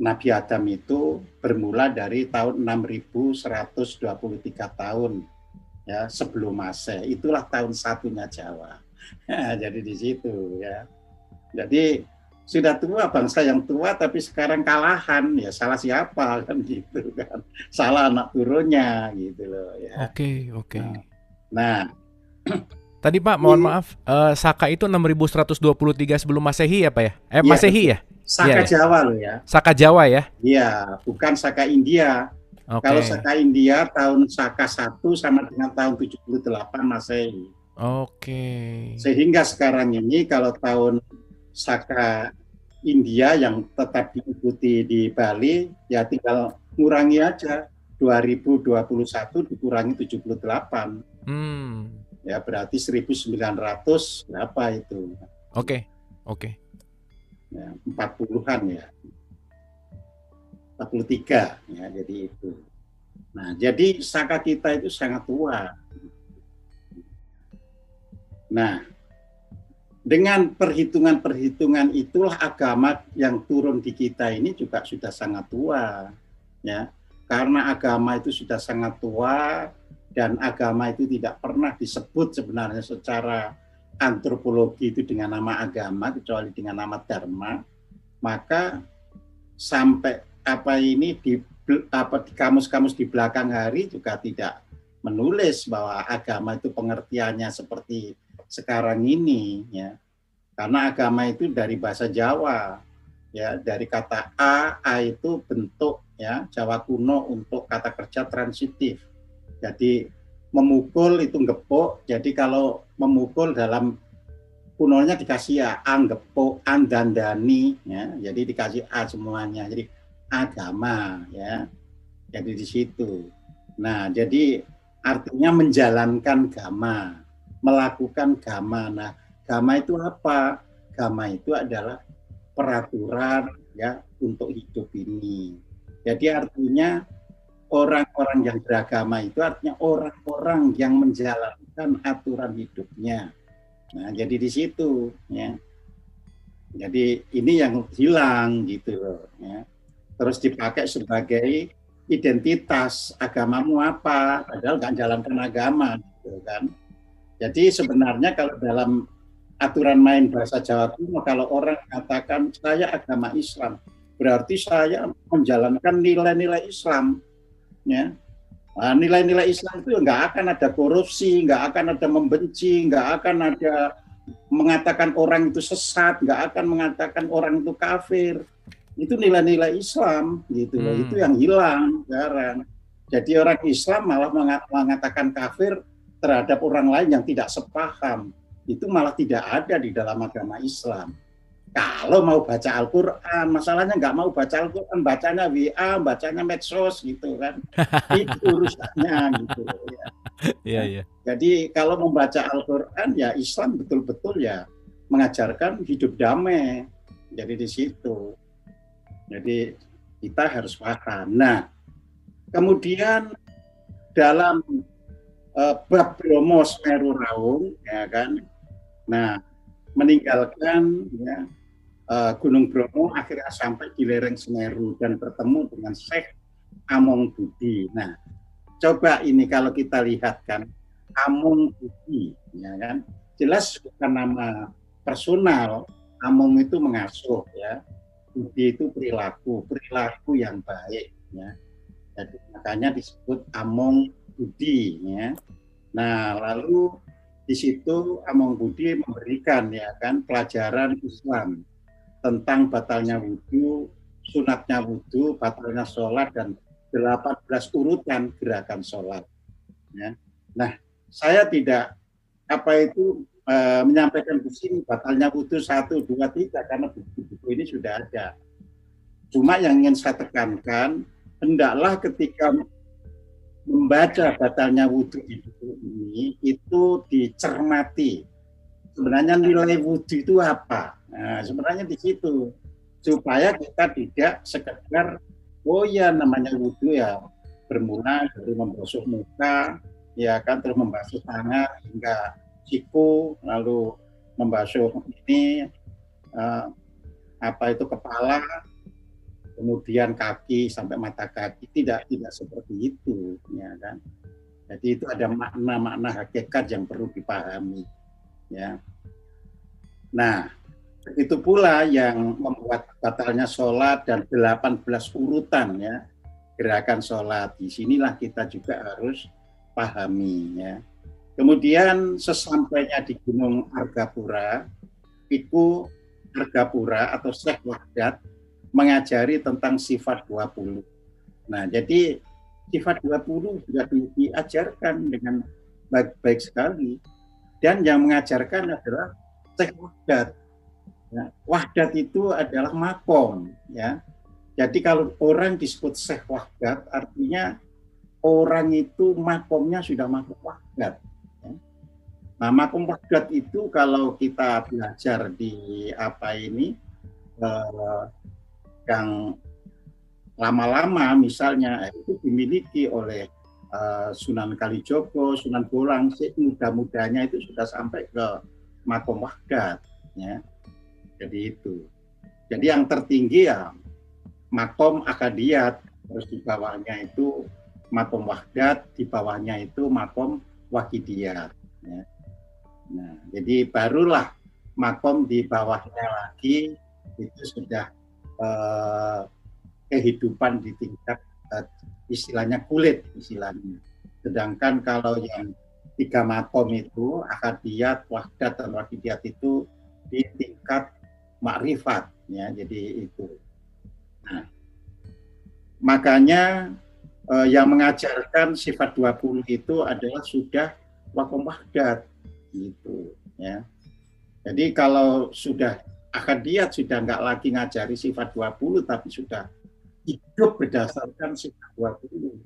Nabi Adam itu bermula dari tahun 6123 tahun, ya, sebelum Masehi. Itulah tahun satunya Jawa. Jadi di situ, ya. Jadi sudah tua, bangsa yang tua, tapi sekarang kalahan, ya salah siapa kan gitu kan? Salah anak turunnya gitu loh, ya. Oke. Nah, tadi Pak, mohon maaf, Saka itu 6123 sebelum Masehi ya Pak ya? Masehi ya? Saka Jawa loh ya. Saka Jawa ya? Iya, bukan Saka India. Okay. Kalau Saka India tahun Saka 1 sama dengan tahun 78 Masehi. Oke. Sehingga sekarang ini kalau tahun Saka India yang tetap diikuti di Bali, ya tinggal ngurangi aja 2021 dikurangi 78. Ya berarti 1900 berapa itu? Oke. Ya, 40-an ya. 43 ya, jadi itu. Nah, jadi Saka kita itu sangat tua. Nah, dengan perhitungan-perhitungan itulah agama yang turun di kita ini juga sudah sangat tua, ya. Karena agama itu sudah sangat tua dan agama itu tidak pernah disebut sebenarnya secara antropologi itu dengan nama agama kecuali dengan nama dharma, maka sampai di kamus-kamus di belakang hari juga tidak menulis bahwa agama itu pengertiannya seperti sekarang ini, ya. Karena agama itu dari bahasa Jawa, ya, dari kata a itu bentuk, ya, Jawa kuno untuk kata kerja transitif. Jadi memukul itu gepuk, jadi kalau memukul dalam kunonya dikasih ya, gepuk, dandani, ya, jadi dikasih a semuanya, jadi agama, ya, jadi di situ. Nah, jadi artinya menjalankan gama, melakukan gama. Nah, gama itu apa? Gama itu adalah peraturan, ya, untuk hidup ini. Jadi artinya orang-orang yang beragama itu artinya orang-orang yang menjalankan aturan hidupnya. Nah, jadi di situ, ya. Jadi ini yang hilang gitu loh, ya. Terus dipakai sebagai identitas, agamamu apa? Padahal nggak jalankan agama, gitu kan. Jadi sebenarnya kalau dalam aturan main bahasa Jawa kuno, kalau orang mengatakan saya agama Islam, berarti saya menjalankan nilai-nilai Islam. Ya, nah, nilai-nilai Islam itu nggak akan ada korupsi, nggak akan ada membenci, nggak akan ada mengatakan orang itu sesat, nggak akan mengatakan orang itu kafir. Itu nilai-nilai Islam, gitu loh. Itu yang hilang sekarang. Jadi orang Islam malah mengatakan kafir terhadap orang lain yang tidak sepaham. itu malah tidak ada di dalam agama Islam. Kalau mau baca Al-Quran, masalahnya nggak mau baca Al-Quran, bacanya WA, bacanya medsos gitu kan. Itu urusannya gitu ya. Iya. Jadi kalau membaca Al-Quran ya Islam betul-betul ya mengajarkan hidup damai. Jadi di situ. Jadi kita harus paham. Nah, kemudian dalam bab Bromo Semeru Raung, ya kan. Nah, meninggalkan ya, Gunung Bromo akhirnya sampai di lereng Semeru dan bertemu dengan Syekh Among Budi. Nah, coba ini kalau kita lihat kan Among Budi, ya kan, jelas bukan nama personal. Among itu mengasuh, ya. Budi itu perilaku yang baik, ya. Jadi makanya disebut Among Budi, ya. Nah, lalu di situ Among Budi memberikan, ya kan, pelajaran Islam tentang batalnya wudhu, sunatnya wudhu, batalnya sholat, dan 18 urutan gerakan sholat. Ya. Nah, saya tidak menyampaikan di sini batalnya wudhu 1, 2, 3 karena buku-buku ini sudah ada. Cuma yang ingin saya tekankan, hendaklah ketika membaca batalnya wudhu di buku ini itu dicermati. Sebenarnya nilai wudhu itu apa? Nah, sebenarnya di situ supaya kita tidak sekedar namanya wudhu ya bermula dari membasuh muka, ya kan, terus membasuh tangan hingga siku, lalu membasuh ini kepala, kemudian kaki sampai mata kaki. Tidak seperti itu, ya kan. Jadi itu ada makna-makna hakikat yang perlu dipahami, ya. Nah, itu pula yang membuat batalnya sholat dan 18 urutan, ya, gerakan sholat. Di sinilah kita juga harus pahami, ya. Kemudian sesampainya di Gunung Argapura, itu Argapura atau Syekh Wahdat mengajari tentang sifat 20. Nah, jadi sifat 20 juga diajarkan dengan baik sekali. Dan yang mengajarkan adalah Syekh Wahdat. Ya, Wahdat itu adalah makom, ya. Jadi kalau orang disebut Syekh Wahdat, artinya orang itu makomnya sudah makom Wahdat. Ya. Nah, makom Wahdat itu kalau kita belajar di yang lama-lama misalnya itu dimiliki oleh Sunan Kalijogo, Sunan Bolang, muda-mudanya itu sudah sampai ke makom Wahdat, ya. Jadi itu. Jadi yang tertinggi ya makom Akadiyat, terus di bawahnya itu makom Wahdat, di bawahnya itu makom Wahidiyat. Ya. Nah, jadi barulah makom di bawahnya lagi itu sudah kehidupan di tingkat istilahnya kulit istilahnya. Sedangkan kalau yang 3 makom itu Akadiyat, Wahdat, dan Wahidiyat itu di tingkat makrifat, ya. Jadi itu. Nah, makanya yang mengajarkan sifat 20 itu adalah sudah makom Wahdat, gitu, ya. Jadi kalau sudah Akadiyat sudah nggak lagi ngajari sifat 20 tapi sudah hidup berdasarkan sifat 20.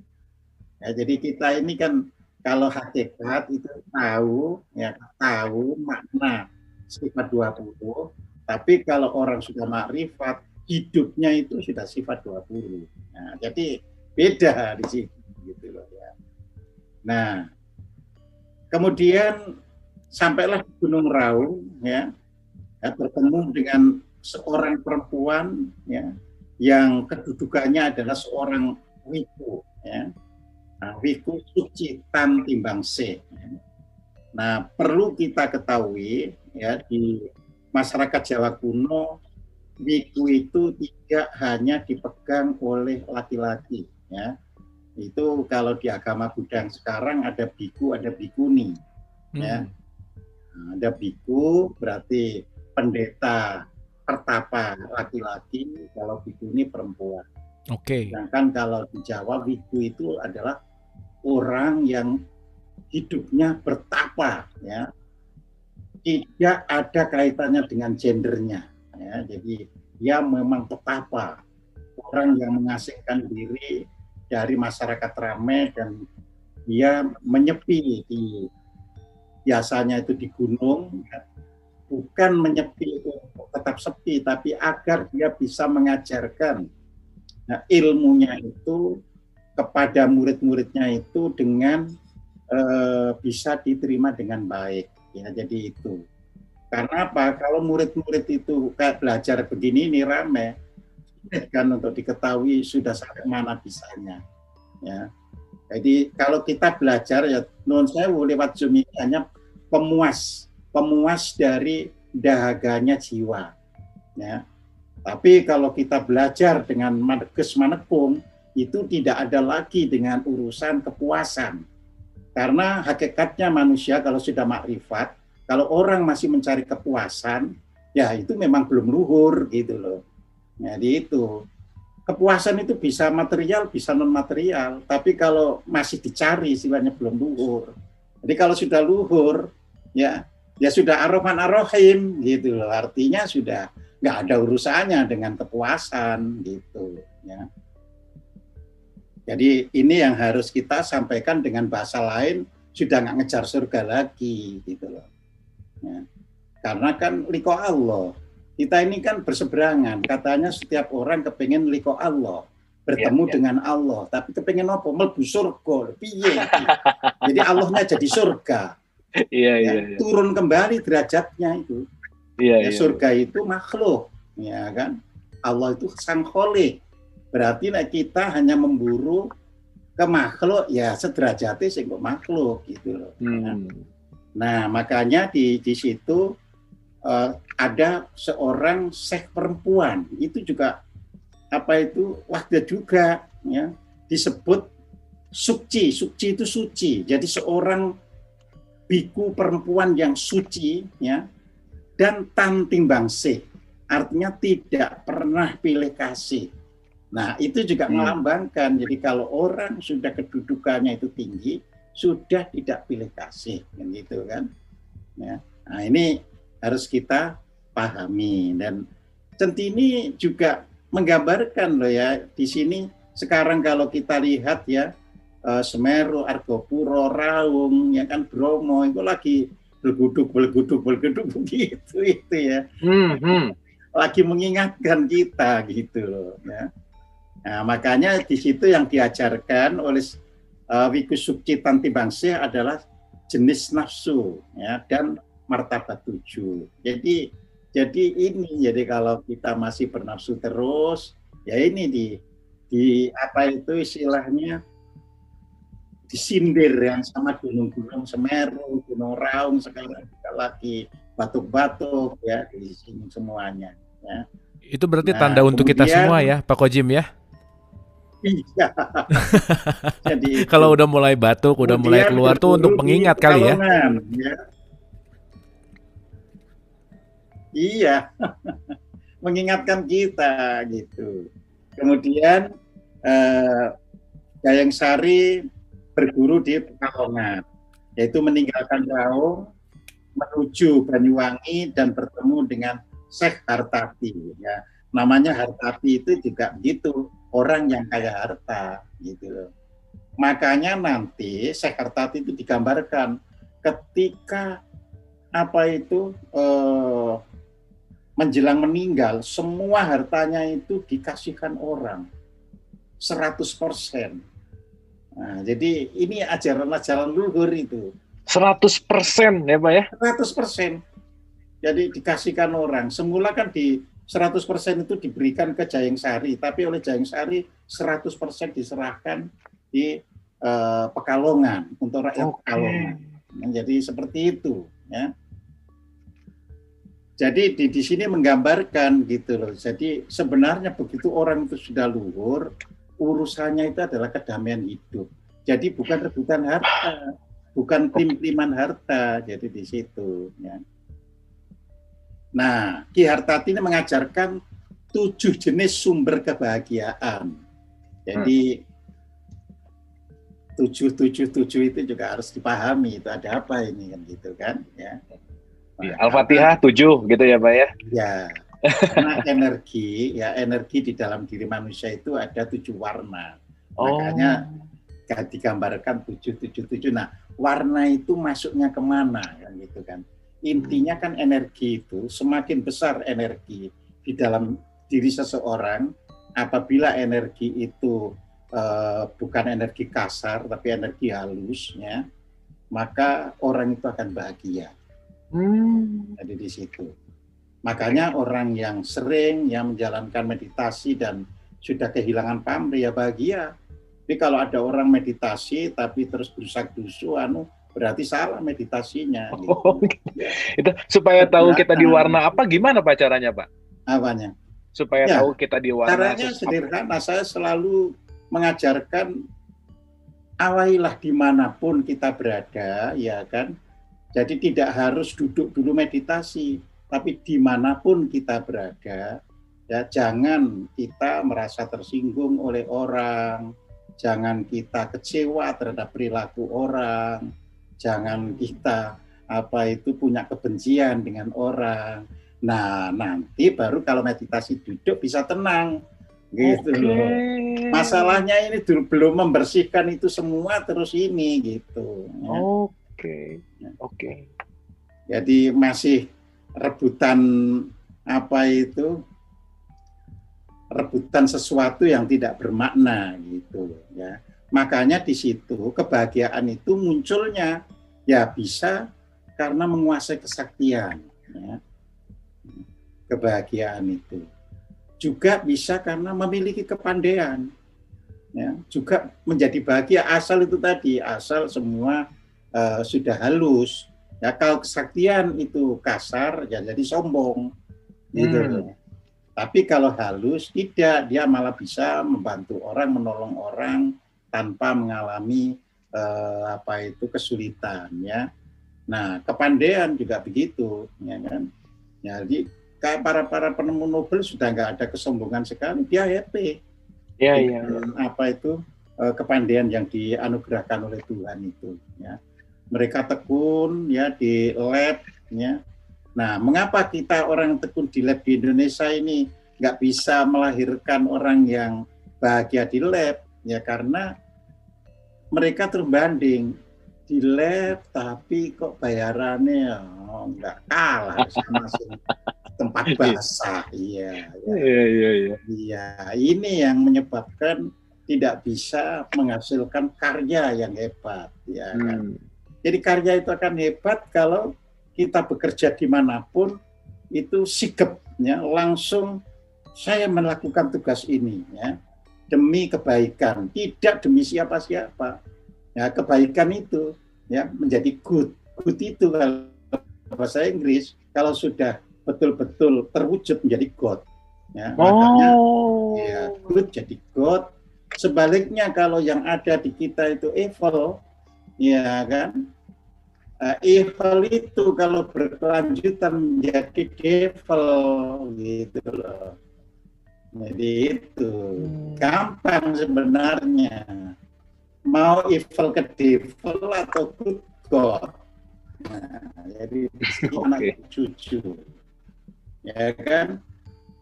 Ya, jadi kita ini kan kalau hakikat itu tahu makna sifat 20, tapi kalau orang sudah makrifat, hidupnya itu sudah sifat 20. Nah, jadi beda di sini gitu loh, ya. Nah, kemudian sampailah di Gunung Raung, ya, bertemu dengan seorang perempuan, ya, yang kedudukannya adalah seorang wiku, ya. Nah, wiku suci tan timbang se. Nah, perlu kita ketahui, ya, di masyarakat Jawa kuno, wiku itu tidak hanya dipegang oleh laki-laki, ya. Itu kalau di agama Buddha yang sekarang ada biku, ada bikuni, ya. Nah, ada biku berarti pendeta pertapa laki-laki, kalau bikuni perempuan. Oke. Sedangkan kalau di Jawa wiku itu adalah orang yang hidupnya bertapa, ya. tidak ada kaitannya dengan gendernya. Ya, jadi dia memang betapa orang yang mengasingkan diri dari masyarakat ramai dan dia menyepi biasanya itu di gunung, ya, bukan menyepi untuk tetap sepi, tapi agar dia bisa mengajarkan ilmunya itu kepada murid-muridnya itu dengan bisa diterima dengan baik. Ya, jadi itu. Karena apa? Kalau murid-murid itu kayak belajar begini ini rame, kan untuk diketahui sudah sampai mana bisanya. Ya. Jadi kalau kita belajar ya non sewu lewat Zoom ini hanya pemuas dari dahaganya jiwa. Ya. Tapi kalau kita belajar dengan maneges manekung itu tidak ada lagi dengan urusan kepuasan. Karena hakikatnya manusia kalau sudah makrifat, kalau orang masih mencari kepuasan, ya itu memang belum luhur gitu loh. Jadi itu kepuasan itu bisa material, bisa non material. Tapi kalau masih dicari, istilahnya belum luhur. Jadi kalau sudah luhur, ya sudah ar-Rahman ar-Rahim gitu loh. Artinya sudah nggak ada urusannya dengan kepuasan gitu. Ya. Jadi ini yang harus kita sampaikan dengan bahasa lain, sudah nggak ngejar surga lagi gitu loh. Ya. Karena kan liko Allah. Kita ini kan berseberangan. Katanya setiap orang kepengen liko Allah, bertemu dengan Allah. Tapi kepengen apa? Mlebu surga. Piye? Jadi Allahnya jadi surga. Iya. Turun kembali derajatnya itu. Surga itu makhluk, ya kan? Allah itu sang kholik. Berarti kita hanya memburu ke makhluk, ya sederajatnya sing kok makhluk gitu loh. Nah, makanya di situ ada seorang syekh perempuan, itu juga wahda juga, ya, disebut suci. Suci itu suci. Jadi seorang biku perempuan yang suci, ya, dan tan timbang sih, artinya tidak pernah pilih kasih. Nah, itu juga melambangkan. Jadi kalau orang sudah kedudukannya itu tinggi, sudah tidak pilih kasih, gitu kan? Ya. Nah, ini harus kita pahami. Dan Centini juga menggambarkan loh ya, di sini sekarang kalau kita lihat ya, Semeru, Argopuro, Raung, ya kan, Bromo, itu lagi belguduk begitu itu ya. Lagi mengingatkan kita gitu loh ya. Nah, makanya di situ yang diajarkan oleh Wiku Sukci Tantibangsih adalah jenis nafsu, ya, dan martabat 7. Jadi kalau kita masih bernafsu terus, ya ini di apa itu istilahnya disindir yang sama gunung-gunung Semeru, Gunung Raung, sekarang kita lagi batuk-batuk ya di sini semuanya. Ya. Itu berarti tanda untuk kita semua ya, Pak Kojim ya. Iya. Jadi kalau udah mulai batuk, udah mulai keluar tuh untuk pengingat kali ya. Ya. Iya. Mengingatkan kita gitu. Kemudian Dayang Sari berguru di Pekalongan, yaitu meninggalkan Raung menuju Banyuwangi dan bertemu dengan Syekh Hartati. Ya. Namanya Hartati itu juga gitu. Orang yang kaya harta gitu loh. Makanya nanti Syekh Hartati itu digambarkan ketika menjelang meninggal, semua hartanya itu dikasihkan orang 100%. Nah, jadi ini ajaran-ajaran luhur itu. 100% ya Pak ya? 100%. Jadi dikasihkan orang. Semula kan di 100% itu diberikan ke Jayeng Sari, tapi oleh Jayeng Sari 100% diserahkan di Pekalongan untuk rakyat Pekalongan. Nah, jadi seperti itu, ya. Jadi di sini menggambarkan gitu loh. Jadi sebenarnya begitu orang itu sudah luhur, urusannya itu adalah kedamaian hidup. Jadi bukan rebutan harta, bukan tim-timan harta. Jadi di situ, ya. Nah, Ki Hartati ini mengajarkan 7 jenis sumber kebahagiaan. Jadi 777 itu juga harus dipahami, itu ada apa ini kan gitu kan ya. Iya, Nah, Al-Fatihah 7 gitu ya, Pak ya. ya, karena energi di dalam diri manusia itu ada 7 warna. Makanya Oh. digambarkan 777. Nah, warna itu masuknya kemana kan gitu kan. Intinya kan energi itu semakin besar energi di dalam diri seseorang, apabila energi itu bukan energi kasar tapi energi halusnya, maka orang itu akan bahagia. Jadi di situ. Makanya orang yang sering yang menjalankan meditasi dan sudah kehilangan pamrih ya bahagia. Tapi kalau ada orang meditasi tapi terus berusak-dusu, berarti salah meditasinya. Oh, Gitu. itu supaya tahu kita di Kegiatan. warna apa, gimana Pak caranya, Pak? Apanya? Supaya Ya, tahu kita di warna caranya sederhana. Saya selalu mengajarkan awailah dimanapun kita berada, ya kan. Jadi tidak harus duduk dulu meditasi, tapi dimanapun kita berada, ya jangan kita merasa tersinggung oleh orang, jangan kita kecewa terhadap perilaku orang, jangan kita punya kebencian dengan orang. Nah, nanti baru kalau meditasi duduk bisa tenang. Gitu loh. Masalahnya ini belum membersihkan itu semua terus ini gitu. Ya. Oke. Jadi masih rebutan rebutan sesuatu yang tidak bermakna gitu ya. Makanya di situ kebahagiaan itu munculnya ya bisa karena menguasai kesaktian ya. Kebahagiaan itu juga bisa karena memiliki kepandaian ya, juga menjadi bahagia asal itu tadi, asal semua sudah halus. Ya kalau kesaktian itu kasar ya jadi sombong gitu. Tapi kalau halus tidak, dia malah bisa membantu orang, menolong orang tanpa mengalami kesulitan ya. Nah, kepandaian juga begitu ya kan. Jadi para penemu Nobel sudah nggak ada kesombongan sekali, dia happy. Iya. Kepandaian yang dianugerahkan oleh Tuhan itu ya. Mereka tekun ya di lab ya. Nah, mengapa kita orang tekun di lab di Indonesia ini nggak bisa melahirkan orang yang bahagia di lab ya, karena mereka terbanding di lab tapi kok bayarannya nggak kalah sama tempat basah. Iya. Ini yang menyebabkan tidak bisa menghasilkan karya yang hebat ya kan. Jadi karya itu akan hebat kalau kita bekerja dimanapun itu sigapnya langsung saya melakukan tugas ini ya demi kebaikan, tidak demi siapa-siapa. Ya kebaikan itu ya menjadi good itu kalau bahasa Inggris kalau sudah betul-betul terwujud menjadi God. Ya, makanya ya good jadi God. Sebaliknya kalau yang ada di kita itu evil, ya kan? Evil itu kalau berkelanjutan menjadi devil gitu loh. Jadi itu gampang sebenarnya. Mau evil ke devil atau good God. Nah, jadi anak cucu. Ya kan?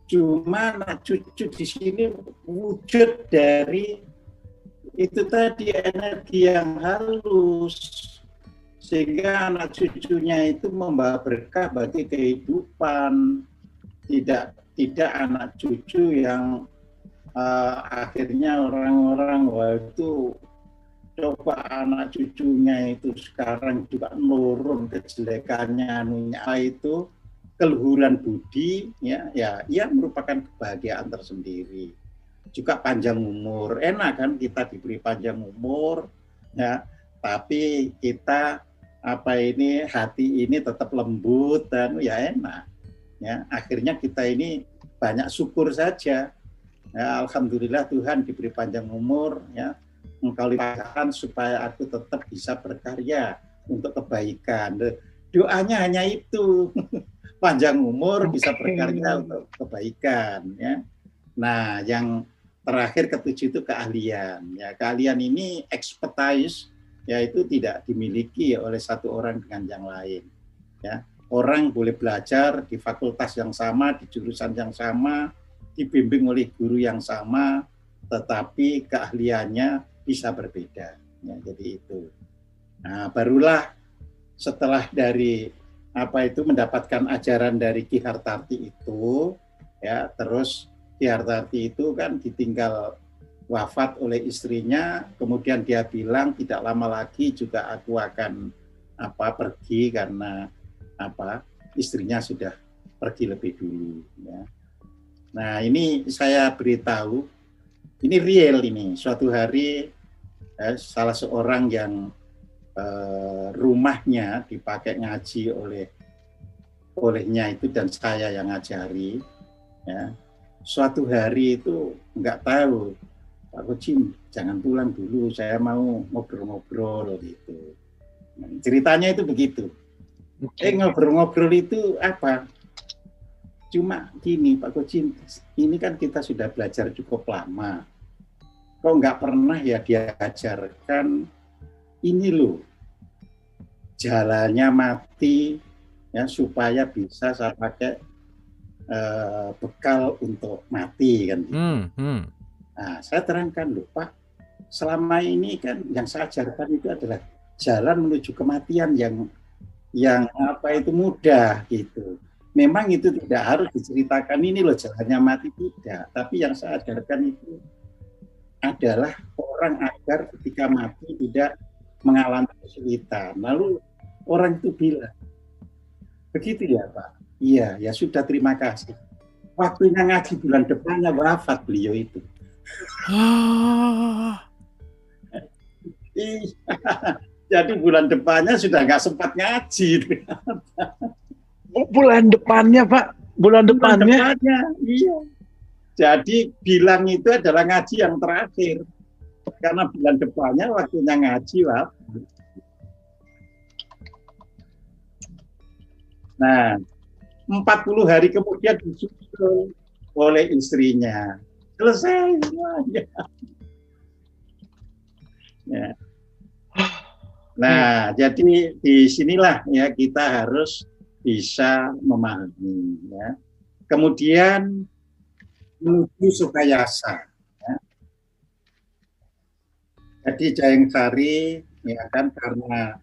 Cuma anak cucu di sini wujud dari itu tadi energi yang halus. Sehingga anak cucunya itu membawa berkah bagi kehidupan, tidak anak cucu yang akhirnya orang-orang itu coba anak cucunya itu sekarang juga menurun kejelekannya itu keluhuran budi ya merupakan kebahagiaan tersendiri. Juga panjang umur, enak kan kita diberi panjang umur ya, tapi kita hati ini tetap lembut dan ya enak ya, akhirnya kita ini banyak syukur saja ya, alhamdulillah Tuhan diberi panjang umur ya, Engkau limpahkan supaya aku tetap bisa berkarya untuk kebaikan. Doanya hanya itu, panjang umur bisa berkarya untuk kebaikan ya. Nah yang terakhir ketujuh itu keahlian ya, keahlian ini expertise yaitu tidak dimiliki oleh satu orang dengan yang lain ya. orang boleh belajar di fakultas yang sama, di jurusan yang sama, dibimbing oleh guru yang sama, tetapi keahliannya bisa berbeda. Ya, jadi itu. Nah, barulah setelah dari mendapatkan ajaran dari Ki Hartarti itu, ya terus Ki Hartarti itu kan ditinggal wafat oleh istrinya, kemudian dia bilang tidak lama lagi juga aku akan pergi karena istrinya sudah pergi lebih dulu. Ya. Nah ini saya beritahu, ini real ini. Suatu hari salah seorang yang rumahnya dipakai ngaji olehnya itu dan saya yang ngajari, ya. Suatu hari itu nggak tahu, Pak Kocim jangan pulang dulu, saya mau ngobrol-ngobrol gitu. Nah, ceritanya itu begitu. Ngobrol-ngobrol itu apa? Cuma gini Pak Kocim, ini kan kita sudah belajar cukup lama. Kok nggak pernah ya diajarkan ini loh, jalannya mati ya supaya bisa saya pakai bekal untuk mati kan gitu. Nah, saya terangkan loh Pak, selama ini kan yang saya ajarkan itu adalah jalan menuju kematian yang itu mudah gitu. Memang itu tidak harus diceritakan ini loh jalannya mati, tidak. Tapi yang saya ajarkan itu adalah orang agar ketika mati tidak mengalami kesulitan. Lalu orang itu bilang, begitu ya Pak? Iya, ya sudah terima kasih. Waktunya ngaji bulan depannya wafat beliau itu. Jadi bulan depannya sudah nggak sempat ngaji. Bulan depannya Pak? Bulan depannya? Iya. Jadi bilang itu adalah ngaji yang terakhir. Karena bulan depannya waktunya ngaji wafat. Nah, 40 hari kemudian disusul oleh istrinya. Selesai semuanya. Ya. Nah, jadi disinilah ya kita harus bisa memahami. Ya. Kemudian menuju Sukayasa. Ya. Jadi Jayeng Sari ya kan karena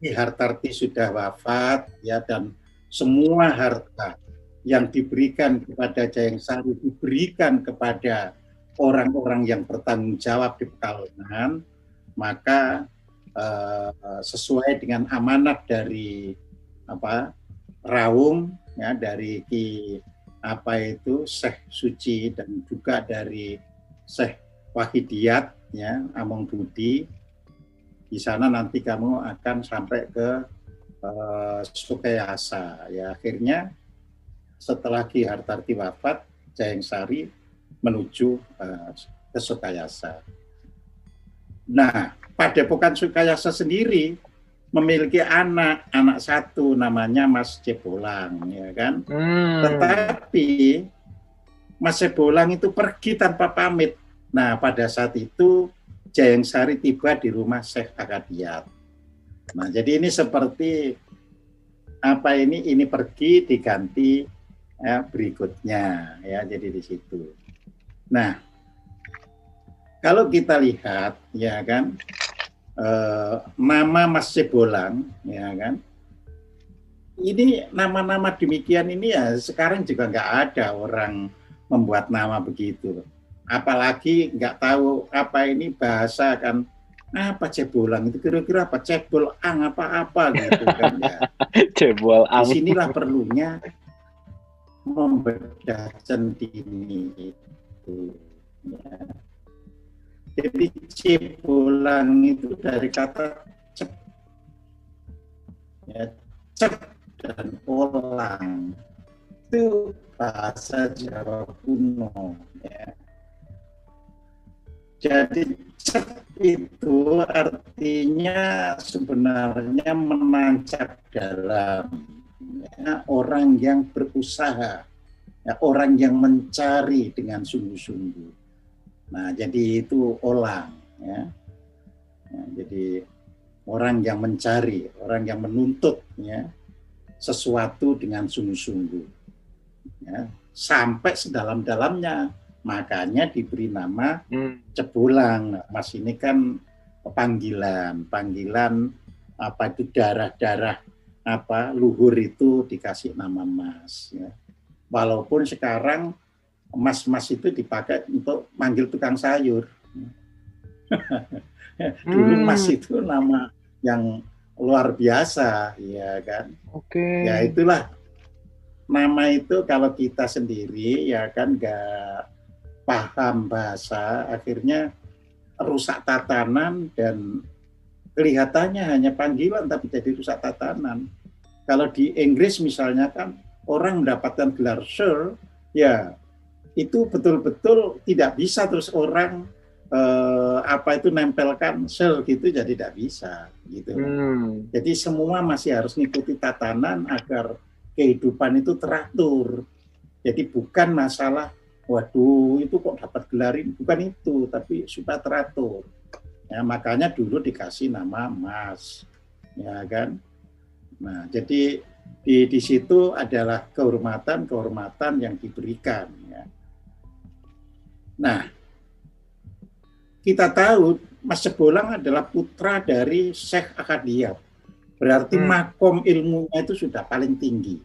Ki Hartarti sudah wafat ya dan semua harta yang diberikan kepada Jayeng Sari diberikan kepada orang-orang yang bertanggung jawab di Pekalongan, maka sesuai dengan amanat dari Raung ya dari Ki Syekh Suci dan juga dari Syekh Wahidiyat ya Among Budi, di sana nanti kamu akan sampai ke Sukayasa. Ya akhirnya setelah Ki Hartarti wafat, Jayeng Sari menuju ke Sukayasa. Nah, Padepokan Sukayasa sendiri memiliki anak satu namanya Mas Cebolang, ya kan? Tetapi Mas Cebolang itu pergi tanpa pamit. Nah, pada saat itu Jayeng Sari tiba di rumah Syekh Akadiyat. Nah, jadi ini seperti ini pergi diganti ya, berikutnya ya, jadi di situ. Nah, kalau kita lihat ya kan nama Mas Cebolang ya kan, ini nama-nama demikian ini ya sekarang juga nggak ada orang membuat nama begitu. Apalagi nggak tahu ini bahasa kan cebolang itu kira-kira apa cebol ang apa gitu kan ya. Cebol ang. Disinilah perlunya membedah centini itu. Ya. Jadi cebolang itu dari kata cep, ya, cep dan olang itu bahasa Jawa kuno. Ya. Jadi cep itu artinya sebenarnya menancap dalam, ya, orang yang berusaha, ya, orang yang mencari dengan sungguh-sungguh. Nah, jadi itu olang, ya. Ya, jadi orang yang mencari, orang yang menuntut, ya. sesuatu dengan sungguh-sungguh, ya, sampai sedalam-dalamnya. Makanya diberi nama Cebulang. Nah, Mas ini kan panggilan apa itu darah-darah apa luhur itu dikasih nama Mas. Ya. Walaupun sekarang Mas itu dipakai untuk manggil tukang sayur. Dulu Mas itu nama yang luar biasa, ya kan? Oke. Ya itulah nama itu kalau kita sendiri ya kan nggak paham bahasa, akhirnya rusak tatanan dan kelihatannya hanya panggilan tapi jadi rusak tatanan. Kalau di Inggris misalnya kan orang mendapatkan gelar Sir, ya itu betul-betul tidak bisa terus orang apa itu nempelkan Sir gitu, jadi tidak bisa gitu. Jadi semua masih harus mengikuti tatanan agar kehidupan itu teratur. Jadi bukan masalah waduh itu kok dapat gelar ini, bukan itu, tapi supaya teratur. Ya, makanya dulu dikasih nama Mas, ya kan. Nah, jadi di situ adalah kehormatan yang diberikan. Ya. Nah, kita tahu Mas Cebulang adalah putra dari Syekh Akadiyat. Berarti makom ilmunya itu sudah paling tinggi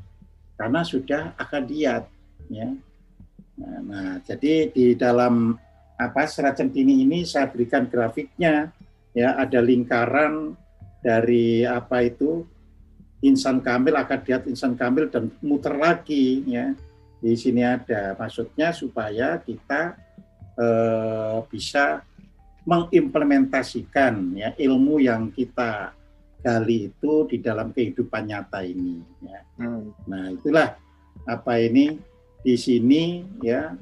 karena sudah akadiyat. Ya. Nah, jadi di dalam Serat Centini ini saya berikan grafiknya. Ya, ada lingkaran dari insan kamil, akadiyat insan kamil dan muter lagi. Ya. Di sini ada, maksudnya supaya kita bisa mengimplementasikan ya ilmu yang kita gali itu di dalam kehidupan nyata ini. Ya. Nah itulah di sini ya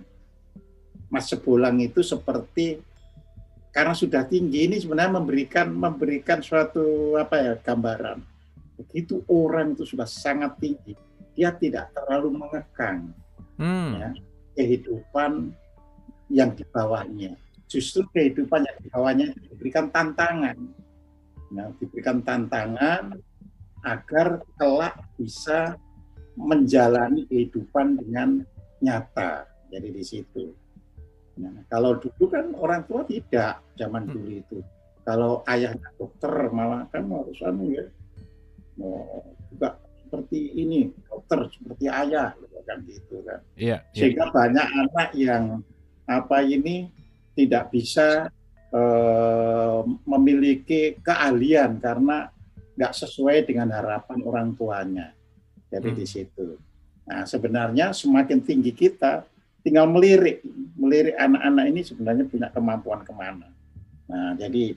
Mas Cebulang itu seperti karena sudah tinggi ini sebenarnya memberikan suatu gambaran. Begitu orang itu sudah sangat tinggi, dia tidak terlalu mengekang ya, kehidupan yang di bawahnya. Justru kehidupan yang di bawahnya diberikan tantangan. Nah, diberikan tantangan agar kelak bisa menjalani kehidupan dengan nyata. Jadi di situ. Nah, kalau dulu kan orang tua tidak, zaman dulu itu. Kalau ayahnya dokter malah kan harus juga seperti ini, dokter seperti ayah, kan gitu kan. Sehingga banyak anak yang tidak bisa memiliki keahlian karena nggak sesuai dengan harapan orang tuanya. Jadi di situ. Nah, sebenarnya semakin tinggi kita, tinggal melirik anak-anak ini sebenarnya punya kemampuan kemana. Nah, jadi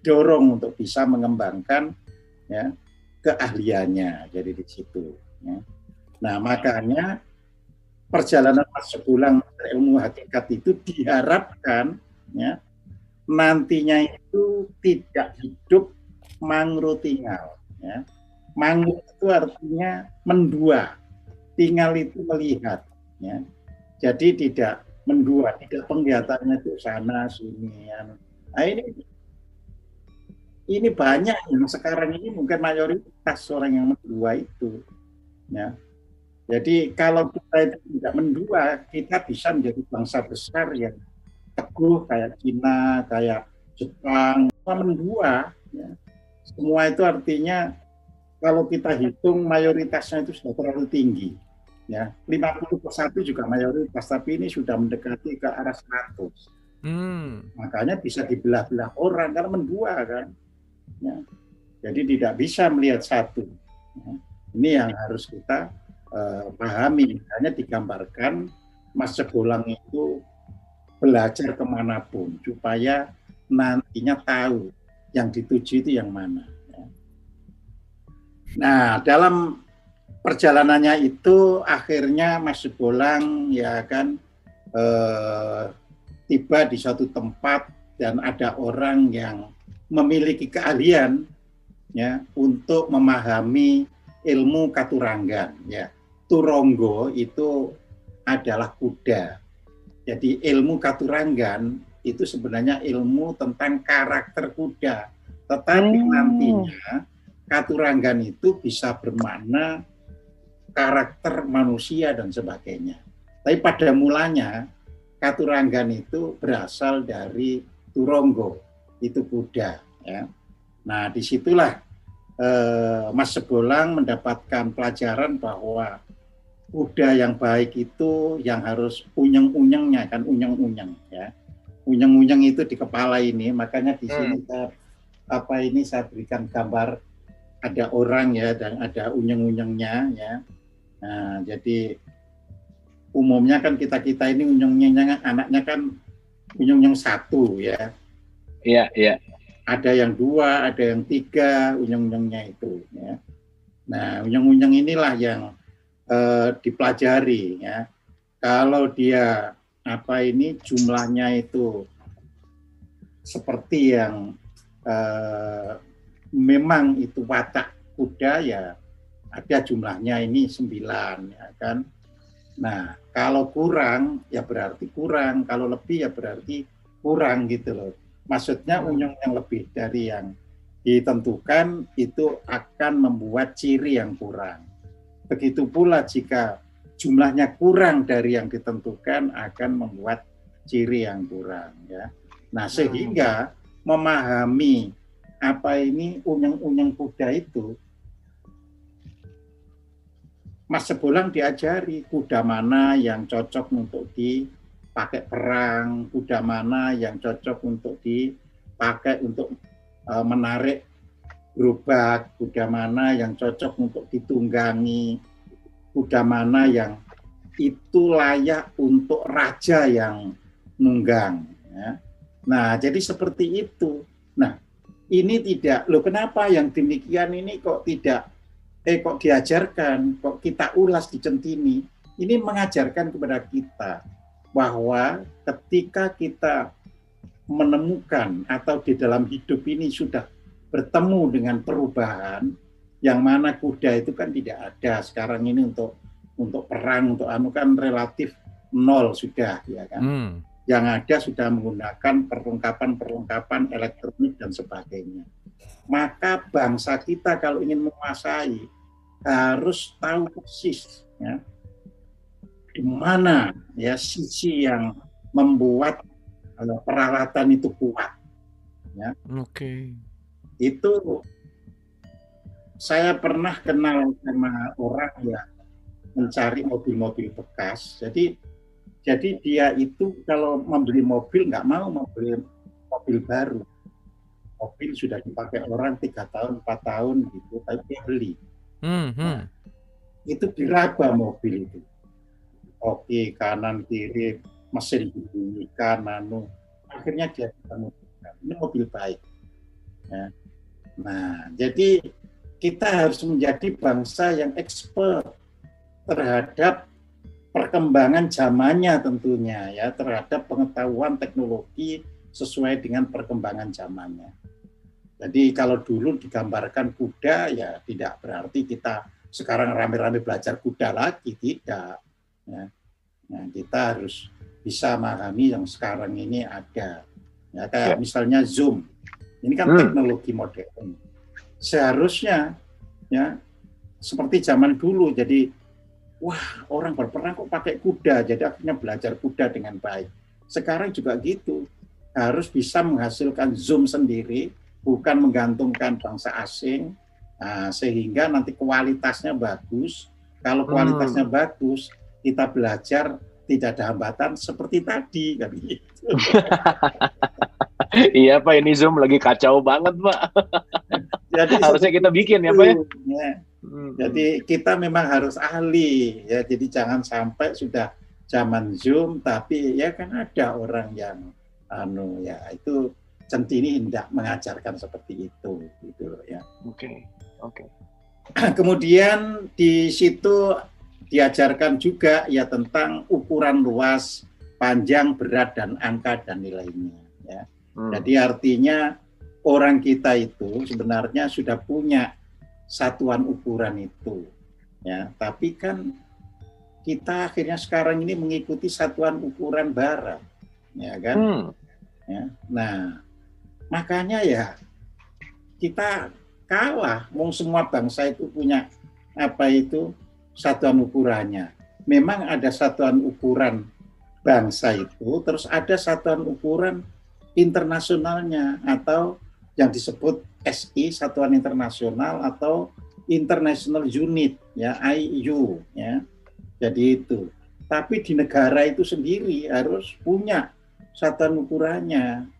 dorong untuk bisa mengembangkan ya keahliannya. Jadi di situ. Ya. Nah, makanya perjalanan Mas Cebulang ilmu hakikat itu diharapkan ya nantinya itu tidak hidup mangro tinggal ya. Mangro itu artinya mendua, tinggal itu melihat ya. Jadi tidak mendua, tidak penglihatannya itu sana sini ya. Nah, ini banyak yang sekarang ini mungkin mayoritas orang yang mendua itu ya. Jadi kalau kita itu tidak mendua, kita bisa menjadi bangsa besar yang teguh kayak Cina, kayak Jepang. Semua mendua, ya. Semua itu artinya kalau kita hitung mayoritasnya itu sudah terlalu tinggi. Ya, 50% juga mayoritas, tapi ini sudah mendekati ke arah 100. Makanya bisa dibelah-belah orang karena mendua kan. Ya. Jadi tidak bisa melihat satu. Ya. Ini yang harus kita pahami. Misalnya digambarkan Mas Cebulang itu belajar kemanapun supaya nantinya tahu yang dituju itu yang mana. Ya. Nah, dalam perjalanannya itu akhirnya Mas Cebulang ya kan tiba di suatu tempat dan ada orang yang memiliki keahlian ya untuk memahami ilmu katuranggan ya. Turonggo itu adalah kuda. Jadi ilmu katuranggan itu sebenarnya ilmu tentang karakter kuda. Tetapi nantinya katuranggan itu bisa bermakna karakter manusia dan sebagainya. Tapi pada mulanya Katuranggan itu berasal dari Turonggo, itu kuda. Ya. Nah disitulah Mas Sebolang mendapatkan pelajaran bahwa kuda yang baik itu yang harus unyeng-unyengnya, kan unyeng-unyeng ya. Unyeng-unyeng itu di kepala ini, makanya di sini saya berikan gambar ada orang ya dan ada unyeng-unyengnya ya. Nah, jadi umumnya kan kita ini unyeng-unyengnya anaknya kan unyeng-unyeng satu ya. Iya, iya. Ada yang 2, ada yang 3 unyeng-unyengnya itu ya. Nah, unyeng-unyeng inilah yang dipelajari ya. Kalau dia jumlahnya itu seperti yang memang itu watak kuda ya ada jumlahnya ini 9 ya kan. Nah, kalau kurang ya berarti kurang, kalau lebih ya berarti kurang gitu loh. Maksudnya unyeng yang lebih dari yang ditentukan itu akan membuat ciri yang kurang. Begitu pula jika jumlahnya kurang dari yang ditentukan akan membuat ciri yang kurang ya. Nah, sehingga memahami apa ini unyeng-unyeng kuda itu Mas Sebolang diajari kuda mana yang cocok untuk dipakai perang, kuda mana yang cocok untuk dipakai untuk menarik gerobak, kuda mana yang cocok untuk ditunggangi, kuda mana yang itu layak untuk raja yang nunggang. Ya. Nah, jadi seperti itu. Nah, ini tidak, loh kenapa yang demikian ini kok tidak kok diajarkan, kok kita ulas di Centini. Ini mengajarkan kepada kita bahwa ketika kita menemukan atau di dalam hidup ini sudah bertemu dengan perubahan, yang mana kuda itu kan tidak ada sekarang ini untuk perang, untuk kan relatif 0 sudah ya kan. Yang ada sudah menggunakan perlengkapan elektronik dan sebagainya. Maka bangsa kita kalau ingin menguasai harus tahu persis ya di mana ya sisi yang membuat peralatan itu kuat ya. Itu saya pernah kenal sama orang yang mencari mobil-mobil bekas. Jadi dia itu kalau membeli mobil nggak mau membeli mobil baru. Mobil sudah dipakai orang 3 tahun, 4 tahun gitu, tapi dia beli. Nah, itu diraba mobil itu. Oke, kanan kiri mesin dibunyikan, akhirnya dia menemukan ini mobil baik. Ya. Nah, jadi kita harus menjadi bangsa yang expert terhadap perkembangan zamannya tentunya ya, terhadap pengetahuan teknologi sesuai dengan perkembangan zamannya. Jadi kalau dulu digambarkan kuda ya tidak berarti kita sekarang rame-rame belajar kuda lagi, tidak. Ya. Nah, kita harus bisa memahami yang sekarang ini ada. Ya, kayak misalnya Zoom, ini kan teknologi modern. Seharusnya ya seperti zaman dulu, jadi wah orang berperang kok pakai kuda, jadi akhirnya belajar kuda dengan baik. Sekarang juga gitu, harus bisa menghasilkan Zoom sendiri, bukan menggantungkan bangsa asing, sehingga nanti kualitasnya bagus. Kalau kualitasnya bagus, kita belajar tidak ada hambatan seperti tadi kan gitu. Iya Pak, ini Zoom lagi kacau banget Pak. Jadi harusnya kita bikin ya Pak ya. Jadi kita memang harus ahli ya. Jadi jangan sampai sudah zaman Zoom tapi ya kan ada orang yang ya itu Centini tidak mengajarkan seperti itu gitu ya. Oke. Kemudian di situ diajarkan juga ya tentang ukuran luas, panjang, berat dan angka dan nilainya ya. Jadi artinya orang kita itu sebenarnya sudah punya satuan ukuran itu ya, tapi kan kita akhirnya sekarang ini mengikuti satuan ukuran barat ya kan. Ya. Nah, makanya ya kita kalah. Semua bangsa itu punya satuan ukurannya. Memang ada satuan ukuran bangsa itu, terus ada satuan ukuran internasionalnya atau yang disebut SI, Satuan Internasional, atau International Unit, ya, IU, ya. Jadi itu. Tapi di negara itu sendiri harus punya satuan ukurannya,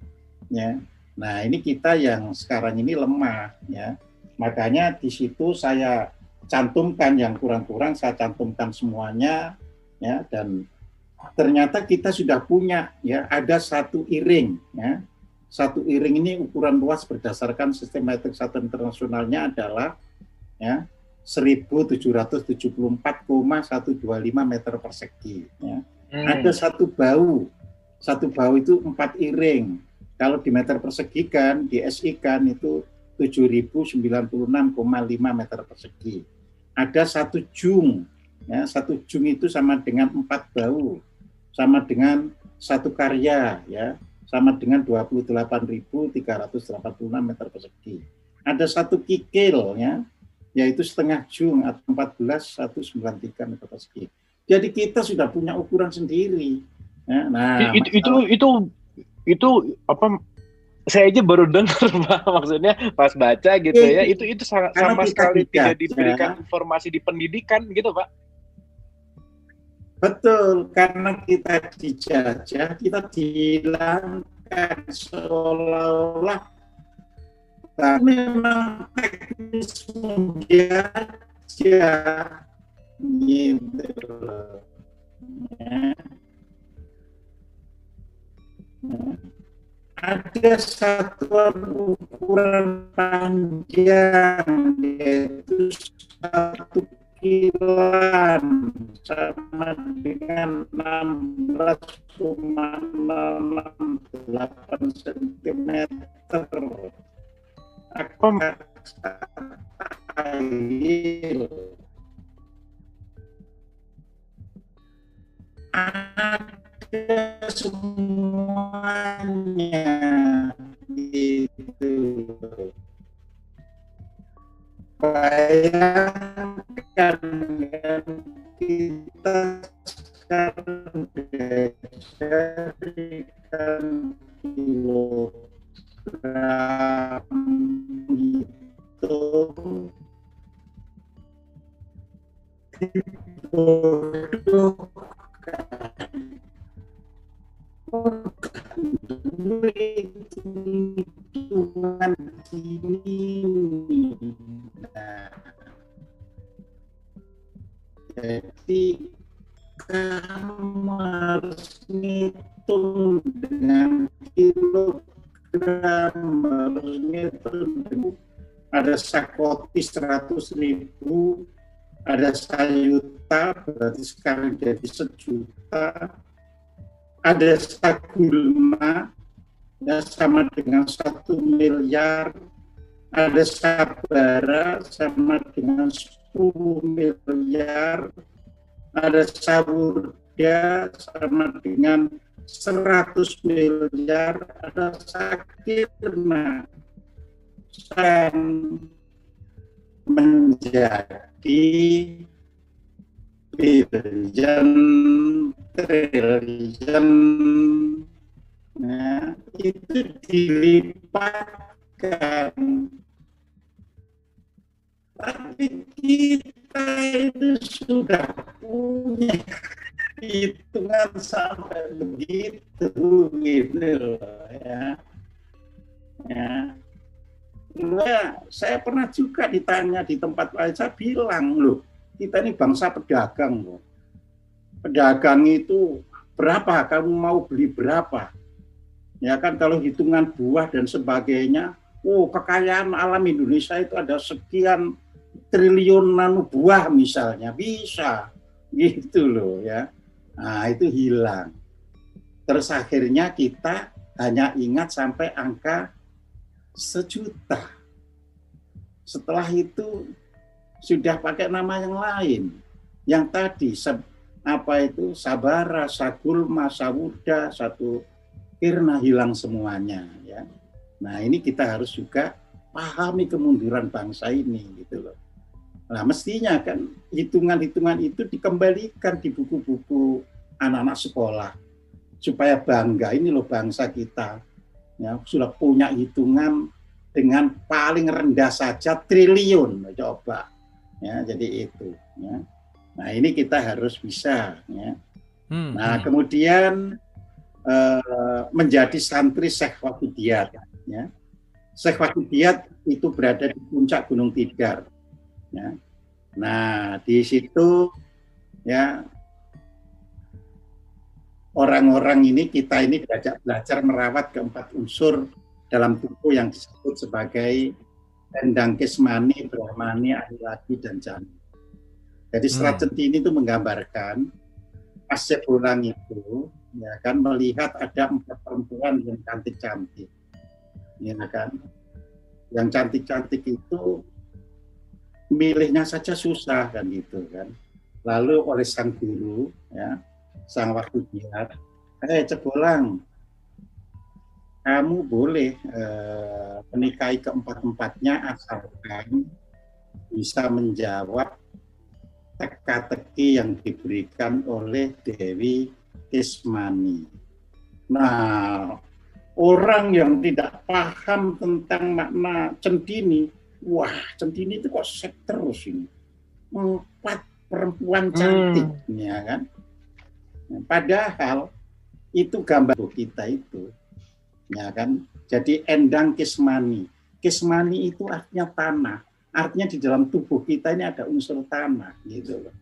ya. Nah, ini kita yang sekarang ini lemah, ya. Makanya di situ saya cantumkan yang kurang-kurang, saya cantumkan semuanya, ya. Dan ternyata kita sudah punya, ya, ada satu iring, ya. Satu iring ini ukuran luas berdasarkan sistem metrik satuan internasionalnya adalah, ya, 1774,125 meter persegi. Ya. Ada satu bau itu 4 iring. Kalau di meter persegi kan, di SI kan itu 7096,5 meter persegi. Ada satu jung, ya, satu jung itu sama dengan 4 bau, sama dengan satu karya, ya, sama dengan 28.386 meter persegi. Ada satu kikil, ya, yaitu setengah jung atau 14.193 meter persegi. Jadi kita sudah punya ukuran sendiri. Ya, nah, itu apa? Saya aja baru dengar, Pak, maksudnya pas baca gitu, ya. Itu sama sekali tidak diberikan informasi di pendidikan gitu, Pak. Betul, karena kita dijajah, kita dihilangkan seolah-olah memang teknis menjajah gitu. Ya. Ada satuan ukuran panjang, yaitu 1 kiloan sama dengan 16,68 cm. Ada semuanya gitu. Bayangkan kita sekarang dijadikan kilogram itu hitungan gini. Nah, jadi kamu harus ngitung dengan kilogram, harus ngitung. Ada sakoti 100.000, ada sayuta berarti sekarang jadi 1.000.000. Ada sagulma, ya, sama dengan 1 miliar. Ada sabara sama dengan 10 miliar. Ada sawurda sama dengan 100 miliar. Ada sakirna menjadi billion, triliun. Nah, itu dilipatkan. Tapi kita itu sudah punya hitungan sampai begitu, gitu loh, ya. Ya. Nah, saya pernah juga ditanya di tempat lain, saya bilang, loh, kita ini bangsa pedagang, loh. Pedagang itu berapa, kamu mau beli berapa? Ya kan, kalau hitungan buah dan sebagainya, kekayaan alam Indonesia itu ada sekian triliun buah misalnya, bisa gitu loh, ya. Nah, itu hilang. Terus akhirnya kita hanya ingat sampai angka 1.000.000. Setelah itu sudah pakai nama yang lain. Yang tadi sabara, sagulma, sawurda, satu kirna, hilang semuanya, ya. Nah, ini kita harus juga pahami kemunduran bangsa ini, gitu loh. Nah, mestinya kan hitungan-hitungan itu dikembalikan di buku-buku anak-anak sekolah supaya bangga, ini loh bangsa kita ya sudah punya hitungan dengan paling rendah saja triliun, coba ya, jadi itu ya. Nah, ini kita harus bisa ya. Nah, kemudian menjadi santri Syekh Waqidiyat ya. Syekh Waqidiyat itu berada di puncak Gunung Tidar ya. Nah, di situ ya orang-orang ini, kita ini diajak belajar merawat keempat unsur dalam tubuh yang disebut sebagai endang kesmani, brahmani, adiladi, dan jani. Jadi Serat Centini itu menggambarkan Mas Jebolang itu ya kan melihat ada 4 perempuan yang cantik-cantik, ya kan, yang cantik-cantik itu milihnya saja susah kan gitu kan. Lalu oleh sang guru ya, sang Waqidiyat, Jebolang, kamu boleh menikahi keempat-empatnya asalkan bisa menjawab teka-teki yang diberikan oleh Dewi Kesmani. Nah, orang yang tidak paham tentang makna Centini, wah, Centini itu kok set terus ini. 4 perempuan cantik, ya kan? Padahal itu gambar kita itu, ya kan? Jadi endang kesmani. Kesmani itu artinya tanah. Artinya di dalam tubuh kita ini ada unsur tanah, gitu loh.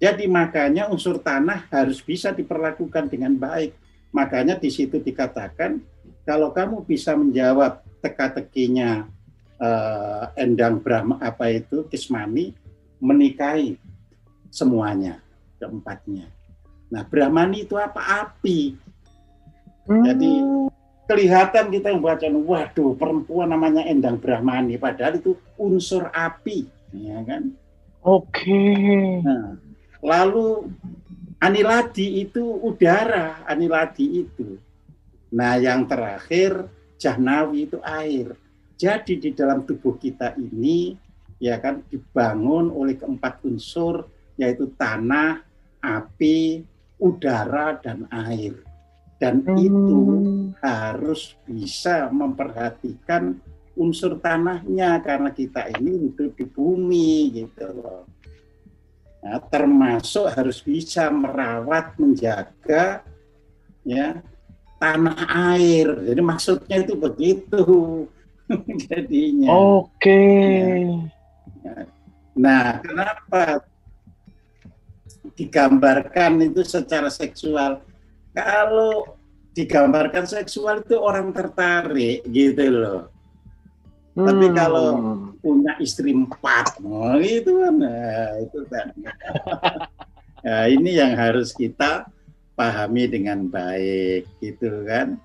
Jadi makanya unsur tanah harus bisa diperlakukan dengan baik. Makanya di situ dikatakan kalau kamu bisa menjawab teka-tekinya endang Brahma apa itu Kesmani, menikahi semuanya, keempatnya. Nah, Brahmani itu apa? Api. Jadi kelihatan kita membaca, waduh, perempuan namanya endang Brahmani, padahal itu unsur api, ya kan? Oke. Nah, lalu Aniladi itu udara, Aniladi itu. Nah, yang terakhir Jahnawi itu air. Jadi di dalam tubuh kita ini, ya kan, dibangun oleh keempat unsur, yaitu tanah, api, udara, dan air. Dan itu harus bisa memperhatikan unsur tanahnya karena kita ini hidup di bumi gitu loh. Nah, termasuk harus bisa merawat, menjaga ya tanah air. Jadi maksudnya itu begitu jadinya. Oke. Nah, kenapa digambarkan itu secara seksual? Kalau digambarkan seksual itu orang tertarik gitu loh. Tapi kalau punya istri 4, oh itu kan, itu kan. Nah, ini yang harus kita pahami dengan baik, gitu kan.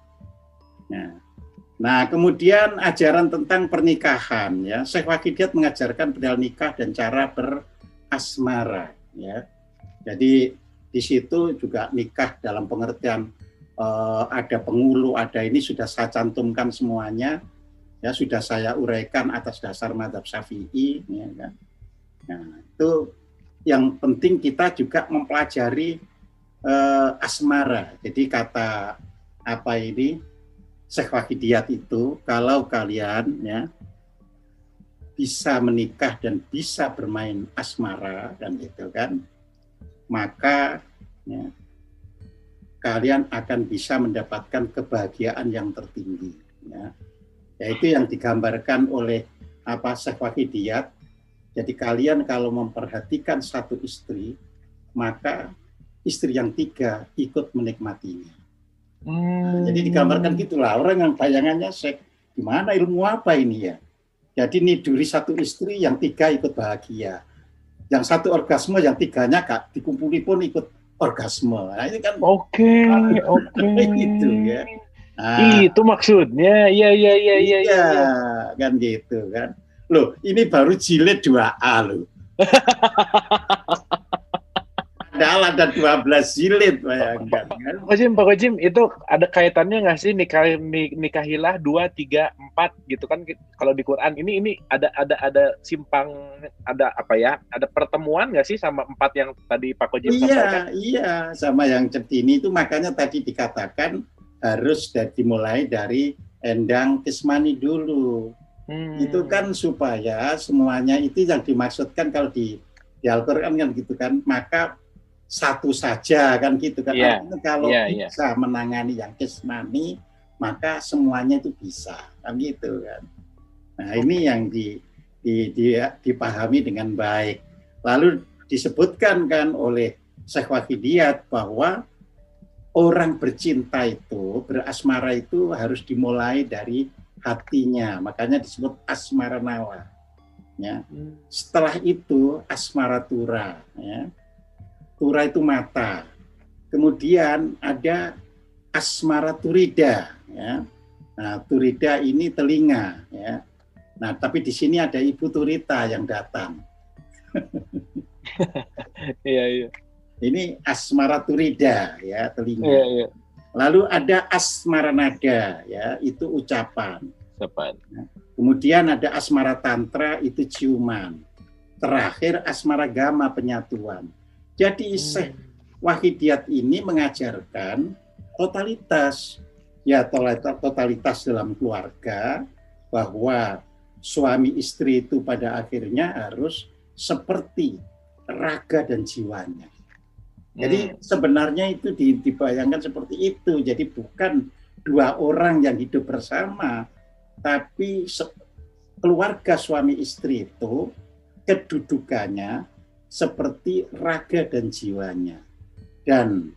Nah, kemudian ajaran tentang pernikahan, ya, Syekh Waqidiyat mengajarkan perihal nikah dan cara berasmara, ya. Jadi di situ juga nikah dalam pengertian ada pengulu, ada ini sudah saya cantumkan semuanya, ya sudah saya uraikan atas dasar mazhab Syafi'i, ya kan. Nah, itu yang penting kita juga mempelajari asmara. Jadi kata apa ini Syekh Waqidiyat itu, kalau kalian ya bisa menikah dan bisa bermain asmara dan itu kan, maka ya, kalian akan bisa mendapatkan kebahagiaan yang tertinggi, ya. Yaitu yang digambarkan oleh Syekh Waqidiyat. Jadi kalian kalau memperhatikan satu istri, maka istri yang 3 ikut menikmatinya. Jadi digambarkan gitulah, orang yang bayangannya Syekh, gimana ilmu apa ini ya? Jadi niduri satu istri, yang 3 ikut bahagia. Yang 1 orgasme, yang 3-nya dikumpuli pun ikut orgasme. Nah, ini kan Oke. gitu ya. Nah, itu maksudnya. Iya, kan gitu kan. Loh, ini baru jilid 2A loh. Ada Kalah ada 12 jilid, bayangkan. Kan? Pak Kojim, itu ada kaitannya nggak sih nikahilah 2, 3, 4 gitu kan? Kalau di Quran ini ada simpang, ada apa ya? Ada pertemuan nggak sih sama 4 yang tadi Pak Kojim sampaikan? Iya, sama yang Centini itu makanya tadi dikatakan harus dimulai dari Endang Kismani dulu. Itu kan supaya semuanya itu yang dimaksudkan kalau di Al-Quran kan gitu kan, maka satu saja kan gitu kan. Kalau bisa menangani yang Kismani, maka semuanya itu bisa kan gitu kan. Nah ini yang dipahami dengan baik. Lalu disebutkan kan oleh Syekh Wahidiyat bahwa orang bercinta itu, berasmara itu harus dimulai dari hatinya, makanya disebut asmara nawa. Ya. Setelah itu asmara tura. Ya. Tura itu mata. Kemudian ada asmara turida. Ya. Nah, turida ini telinga. Ya. Nah, tapi di sini ada Ibu Turita yang datang. Iya. Ini asmara turida, ya telinga. Iya. Lalu ada asmara nada, ya itu ucapan. Ya. Kemudian ada asmara tantra, itu ciuman. Terakhir asmara gama, penyatuan. Jadi Syekh Wahidiyat ini mengajarkan totalitas. Ya totalitas dalam keluarga, bahwa suami istri itu pada akhirnya harus seperti raga dan jiwanya. Jadi sebenarnya itu dibayangkan seperti itu. Jadi bukan dua orang yang hidup bersama, tapi keluarga suami istri itu kedudukannya seperti raga dan jiwanya. Dan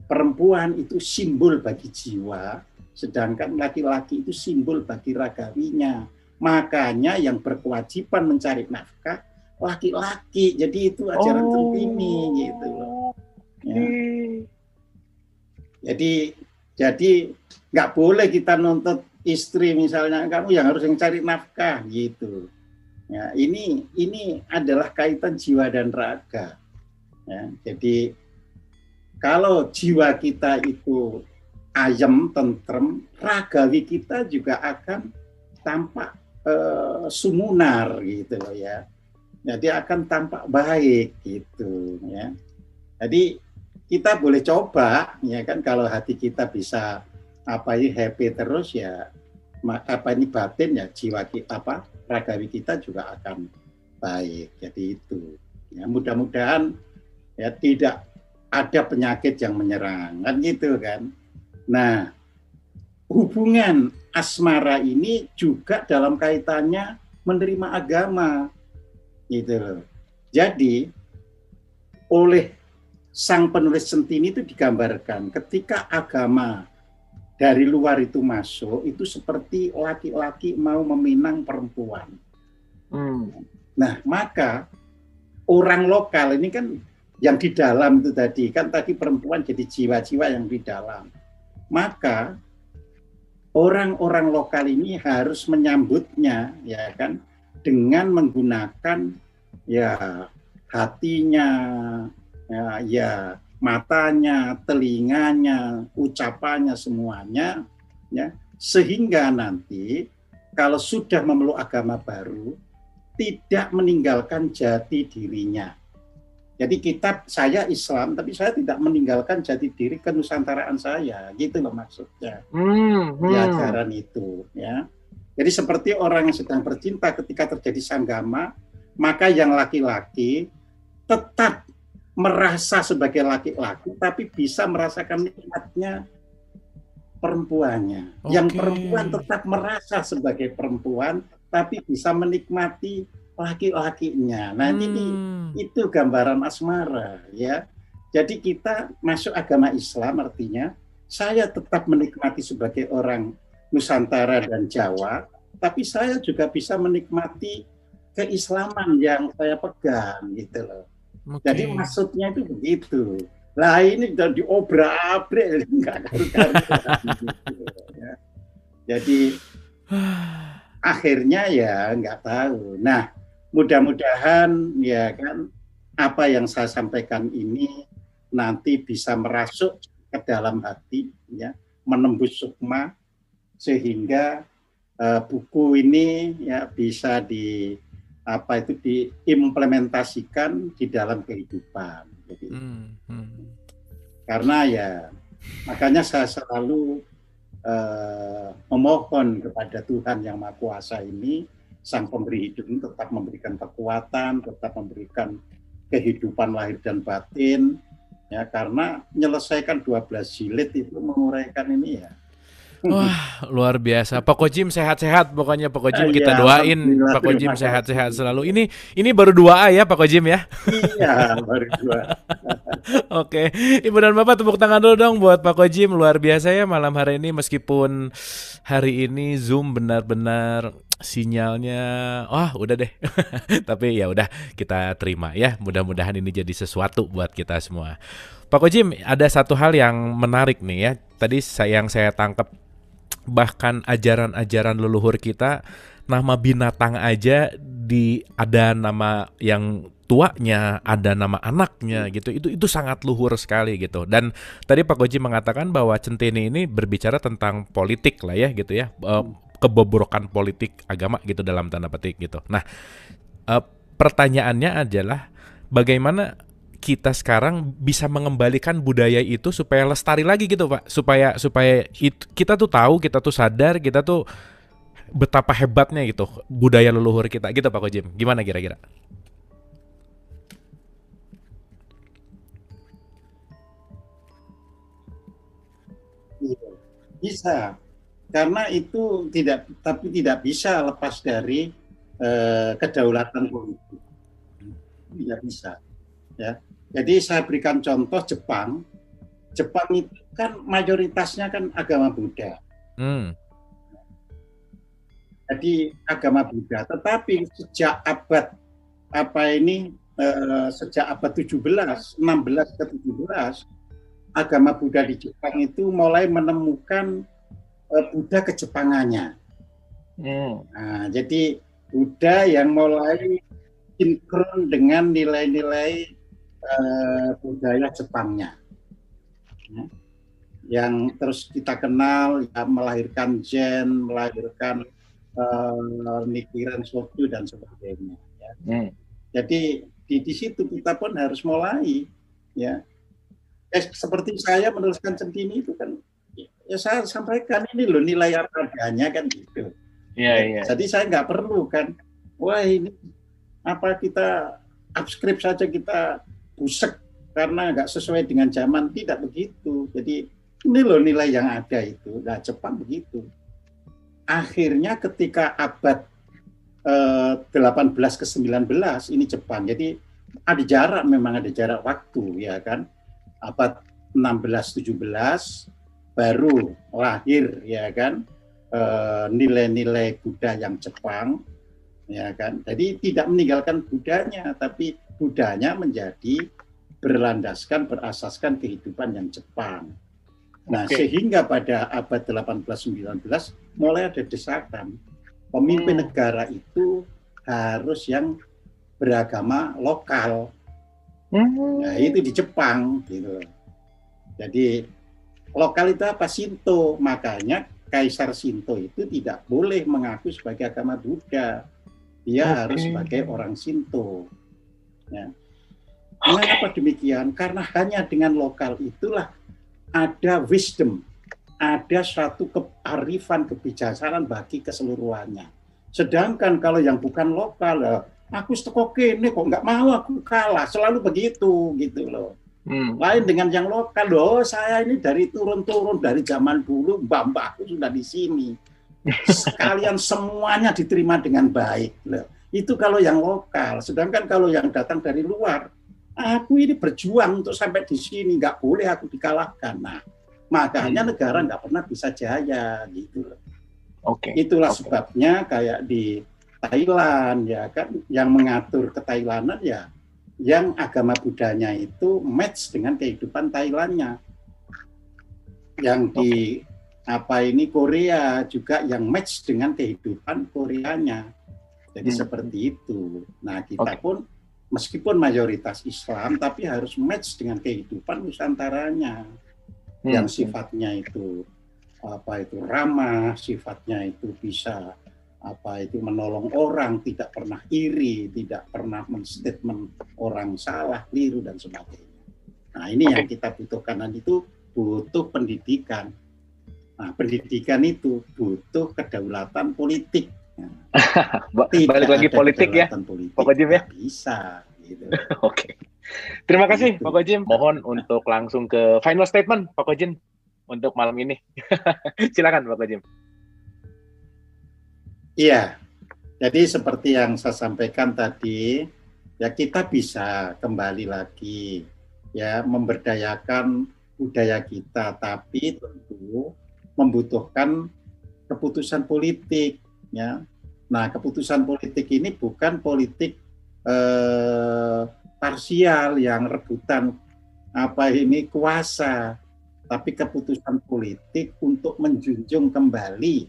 perempuan itu simbol bagi jiwa, sedangkan laki-laki itu simbol bagi ragawinya. Makanya yang berkewajiban mencari nafkah laki-laki. Jadi itu ajaran Centini gitu loh. Ya. Jadi nggak boleh kita nuntut istri misalnya, kamu yang harus cari nafkah gitu. Ya, ini adalah kaitan jiwa dan raga. Ya, jadi kalau jiwa kita itu ayem, tentrem, ragawi kita juga akan tampak sumunar gitu loh ya. Jadi akan tampak baik gitu ya. Jadi kita boleh coba ya kan, kalau hati kita bisa happy terus ya, batin ya, jiwa kita ragawi kita juga akan baik. Jadi itu ya, mudah-mudahan ya tidak ada penyakit yang menyerang kan gitu kan. Nah, hubungan asmara ini juga dalam kaitannya menerima agama gitu. Jadi oleh sang penulis Centini itu digambarkan ketika agama dari luar itu masuk, itu seperti laki-laki mau meminang perempuan. Nah, maka orang lokal ini kan yang di dalam itu tadi, kan tadi perempuan jadi jiwa-jiwa yang di dalam. Maka orang-orang lokal ini harus menyambutnya ya kan, dengan menggunakan ya hatinya, ya matanya, telinganya, ucapannya, semuanya ya, sehingga nanti kalau sudah memeluk agama baru tidak meninggalkan jati dirinya. Jadi saya Islam, tapi saya tidak meninggalkan jati diri kenusantaraan saya, gitu loh maksudnya. Di ajaran itu ya. Jadi seperti orang yang sedang bercinta, ketika terjadi sanggama, maka yang laki-laki tetap merasa sebagai laki-laki, tapi bisa merasakan nikmatnya perempuannya. Yang perempuan tetap merasa sebagai perempuan, tapi bisa menikmati laki-lakinya. Nah, ini itu gambaran asmara ya. Jadi kita masuk agama Islam artinya saya tetap menikmati sebagai orang Nusantara dan Jawa, tapi saya juga bisa menikmati keislaman yang saya pegang gitu loh. Jadi maksudnya itu begitu. Lah ini udah diobrak-abrik enggak karu-karuan gitu ya. Jadi akhirnya ya nggak tahu. Nah, mudah-mudahan ya kan apa yang saya sampaikan ini nanti bisa merasuk ke dalam hati, ya, menembus sukma, sehingga buku ini ya bisa diimplementasikan di dalam kehidupan. Jadi, karena ya makanya saya selalu memohon kepada Tuhan yang Maha Kuasa ini, Sang Pemberi hidup ini, tetap memberikan kekuatan, tetap memberikan kehidupan lahir dan batin, ya, karena menyelesaikan 12 jilid itu menguraikan ini ya. Wah, luar biasa. Pak Kojim sehat-sehat pokoknya. Pak Kojim kita Ya, doain alhamdulillah, Pak Kojim terima sehat-sehat kasih. selalu. Ini baru 2A ya Pak Kojim ya. Iya, baru 2. Oke, Ibu dan Bapak tepuk tangan dulu dong buat Pak Kojim. Luar biasa ya malam hari ini, meskipun hari ini Zoom benar-benar sinyalnya udah deh. Tapi ya udah, kita terima ya. Mudah-mudahan ini jadi sesuatu buat kita semua. Pak Kojim, ada satu hal yang menarik nih ya. Tadi yang saya tangkap, bahkan ajaran-ajaran leluhur kita, nama binatang aja ada nama yang tuanya, ada nama anaknya gitu. Itu sangat luhur sekali gitu. Dan tadi Pak Koji mengatakan bahwa Centini ini berbicara tentang politik lah ya gitu ya. Kebobrokan politik agama gitu dalam tanda petik gitu. Nah, pertanyaannya adalah bagaimana kita sekarang bisa mengembalikan budaya itu supaya lestari lagi gitu Pak, supaya kita tuh tahu, kita tuh sadar, kita tuh betapa hebatnya gitu budaya leluhur kita gitu Pak Kojim. Gimana kira-kira? Bisa, karena itu tidak bisa lepas dari kedaulatan politik. Tidak bisa, ya. Jadi saya berikan contoh Jepang. Jepang itu kan mayoritasnya kan agama Buddha. Jadi agama Buddha. Tetapi sejak abad sejak abad 16 ke 17, agama Buddha di Jepang itu mulai menemukan Buddha kejepangannya. Nah, jadi Buddha yang mulai sinkron dengan nilai-nilai budaya Jepangnya, ya, yang terus kita kenal ya, melahirkan Zen, melahirkan Nichiren Shokyu dan sebagainya. Ya. Jadi di situ kita pun harus mulai, ya. Seperti saya menuliskan Centini itu kan, ya saya sampaikan ini loh nilai apa adanya kan gitu. Iya. Jadi saya nggak perlu kan, wah ini apa kita abskrip saja kita busek karena nggak sesuai dengan zaman, tidak begitu. Jadi ini loh nilai yang ada itu. Nah, Jepang begitu. Akhirnya ketika abad 18 ke 19 ini Jepang. Jadi memang ada jarak waktu ya kan. Abad 16-17 baru lahir ya kan nilai-nilai Buddha yang Jepang ya kan. Jadi tidak meninggalkan Buddhanya, tapi Buddhanya menjadi berasaskan kehidupan yang Jepang. Nah, sehingga pada abad 18-19 mulai ada desakan pemimpin negara itu harus yang beragama lokal. Nah, itu di Jepang gitu. Jadi lokal itu apa? Shinto. Makanya Kaisar Shinto itu tidak boleh mengaku sebagai agama Buddha. Dia harus sebagai orang Shinto. Ya. Mengapa demikian? Karena hanya dengan lokal itulah ada wisdom, ada suatu kearifan, kebijaksanaan bagi keseluruhannya. Sedangkan kalau yang bukan lokal, aku sekoke ini kok nggak mau, aku kalah, selalu begitu gitu loh. Lain dengan yang lokal, loh saya ini dari turun-turun dari zaman dulu, mbak-mbakku sudah di sini. Sekalian semuanya diterima dengan baik loh. Itu kalau yang lokal. Sedangkan kalau yang datang dari luar, aku ini berjuang untuk sampai di sini, nggak boleh aku dikalahkan. Nah, makanya negara nggak pernah bisa jaya gitu loh. Itulah sebabnya kayak di Thailand ya kan, yang mengatur ketailanan ya, yang agama Buddhanya itu match dengan kehidupan Thailandnya. Yang di Korea juga yang match dengan kehidupan Koreanya. Jadi seperti itu. Nah, kita pun meskipun mayoritas Islam, tapi harus match dengan kehidupan nusantaranya yang sifatnya itu ramah, sifatnya itu bisa menolong orang, tidak pernah iri, tidak pernah menstatement orang salah, keliru dan sebagainya. Nah, ini yang kita butuhkan, dan itu butuh pendidikan. Nah, pendidikan itu butuh kedaulatan politik. Balik lagi politik ya, Pak Kojim ya? Bisa. Gitu. Oke. Terima kasih Pak Kojim. Mohon untuk langsung ke final statement Pak Kojim untuk malam ini. Silakan Pak Kojim. Iya. Jadi seperti yang saya sampaikan tadi, ya kita bisa kembali lagi ya memberdayakan budaya kita, tapi tentu membutuhkan keputusan politik ya. Nah, keputusan politik ini bukan politik parsial yang rebutan kuasa, tapi keputusan politik untuk menjunjung kembali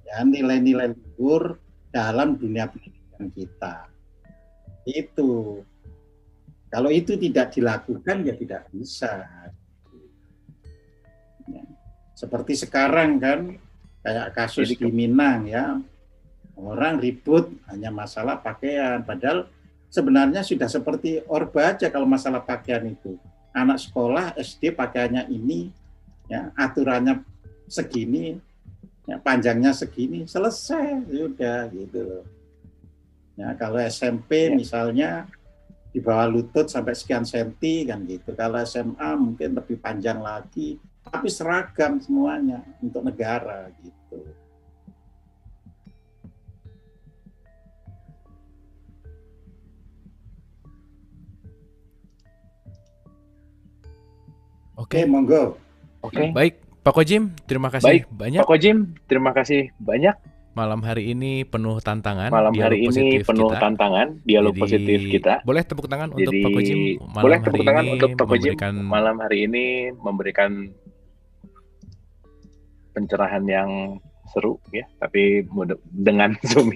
ya nilai-nilai luhur dalam dunia pendidikan kita. Itu. Kalau itu tidak dilakukan ya tidak bisa. Ya. Seperti sekarang kan kayak kasus di Minang ya. Orang ribut hanya masalah pakaian, padahal sebenarnya sudah seperti Orba aja kalau masalah pakaian itu. Anak sekolah SD pakaiannya ini, ya aturannya segini, ya, panjangnya segini, selesai, sudah gitu. Ya kalau SMP misalnya di bawah lutut sampai sekian senti kan gitu. Kalau SMA mungkin lebih panjang lagi, tapi seragam semuanya untuk negara gitu. Oke, monggo. Oke. Baik, Pak Kojim, terima kasih banyak. Pak Kojim, terima kasih banyak. Malam hari ini penuh tantangan. Dialog positif kita. Boleh tepuk tangan untuk Pak Kojim. Malam hari ini memberikan pencerahan yang seru ya, tapi dengan Zoom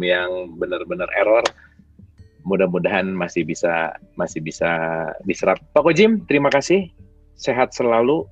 yang benar-benar error. Mudah-mudahan masih bisa diserap. Pak Kojim, terima kasih. Sehat selalu.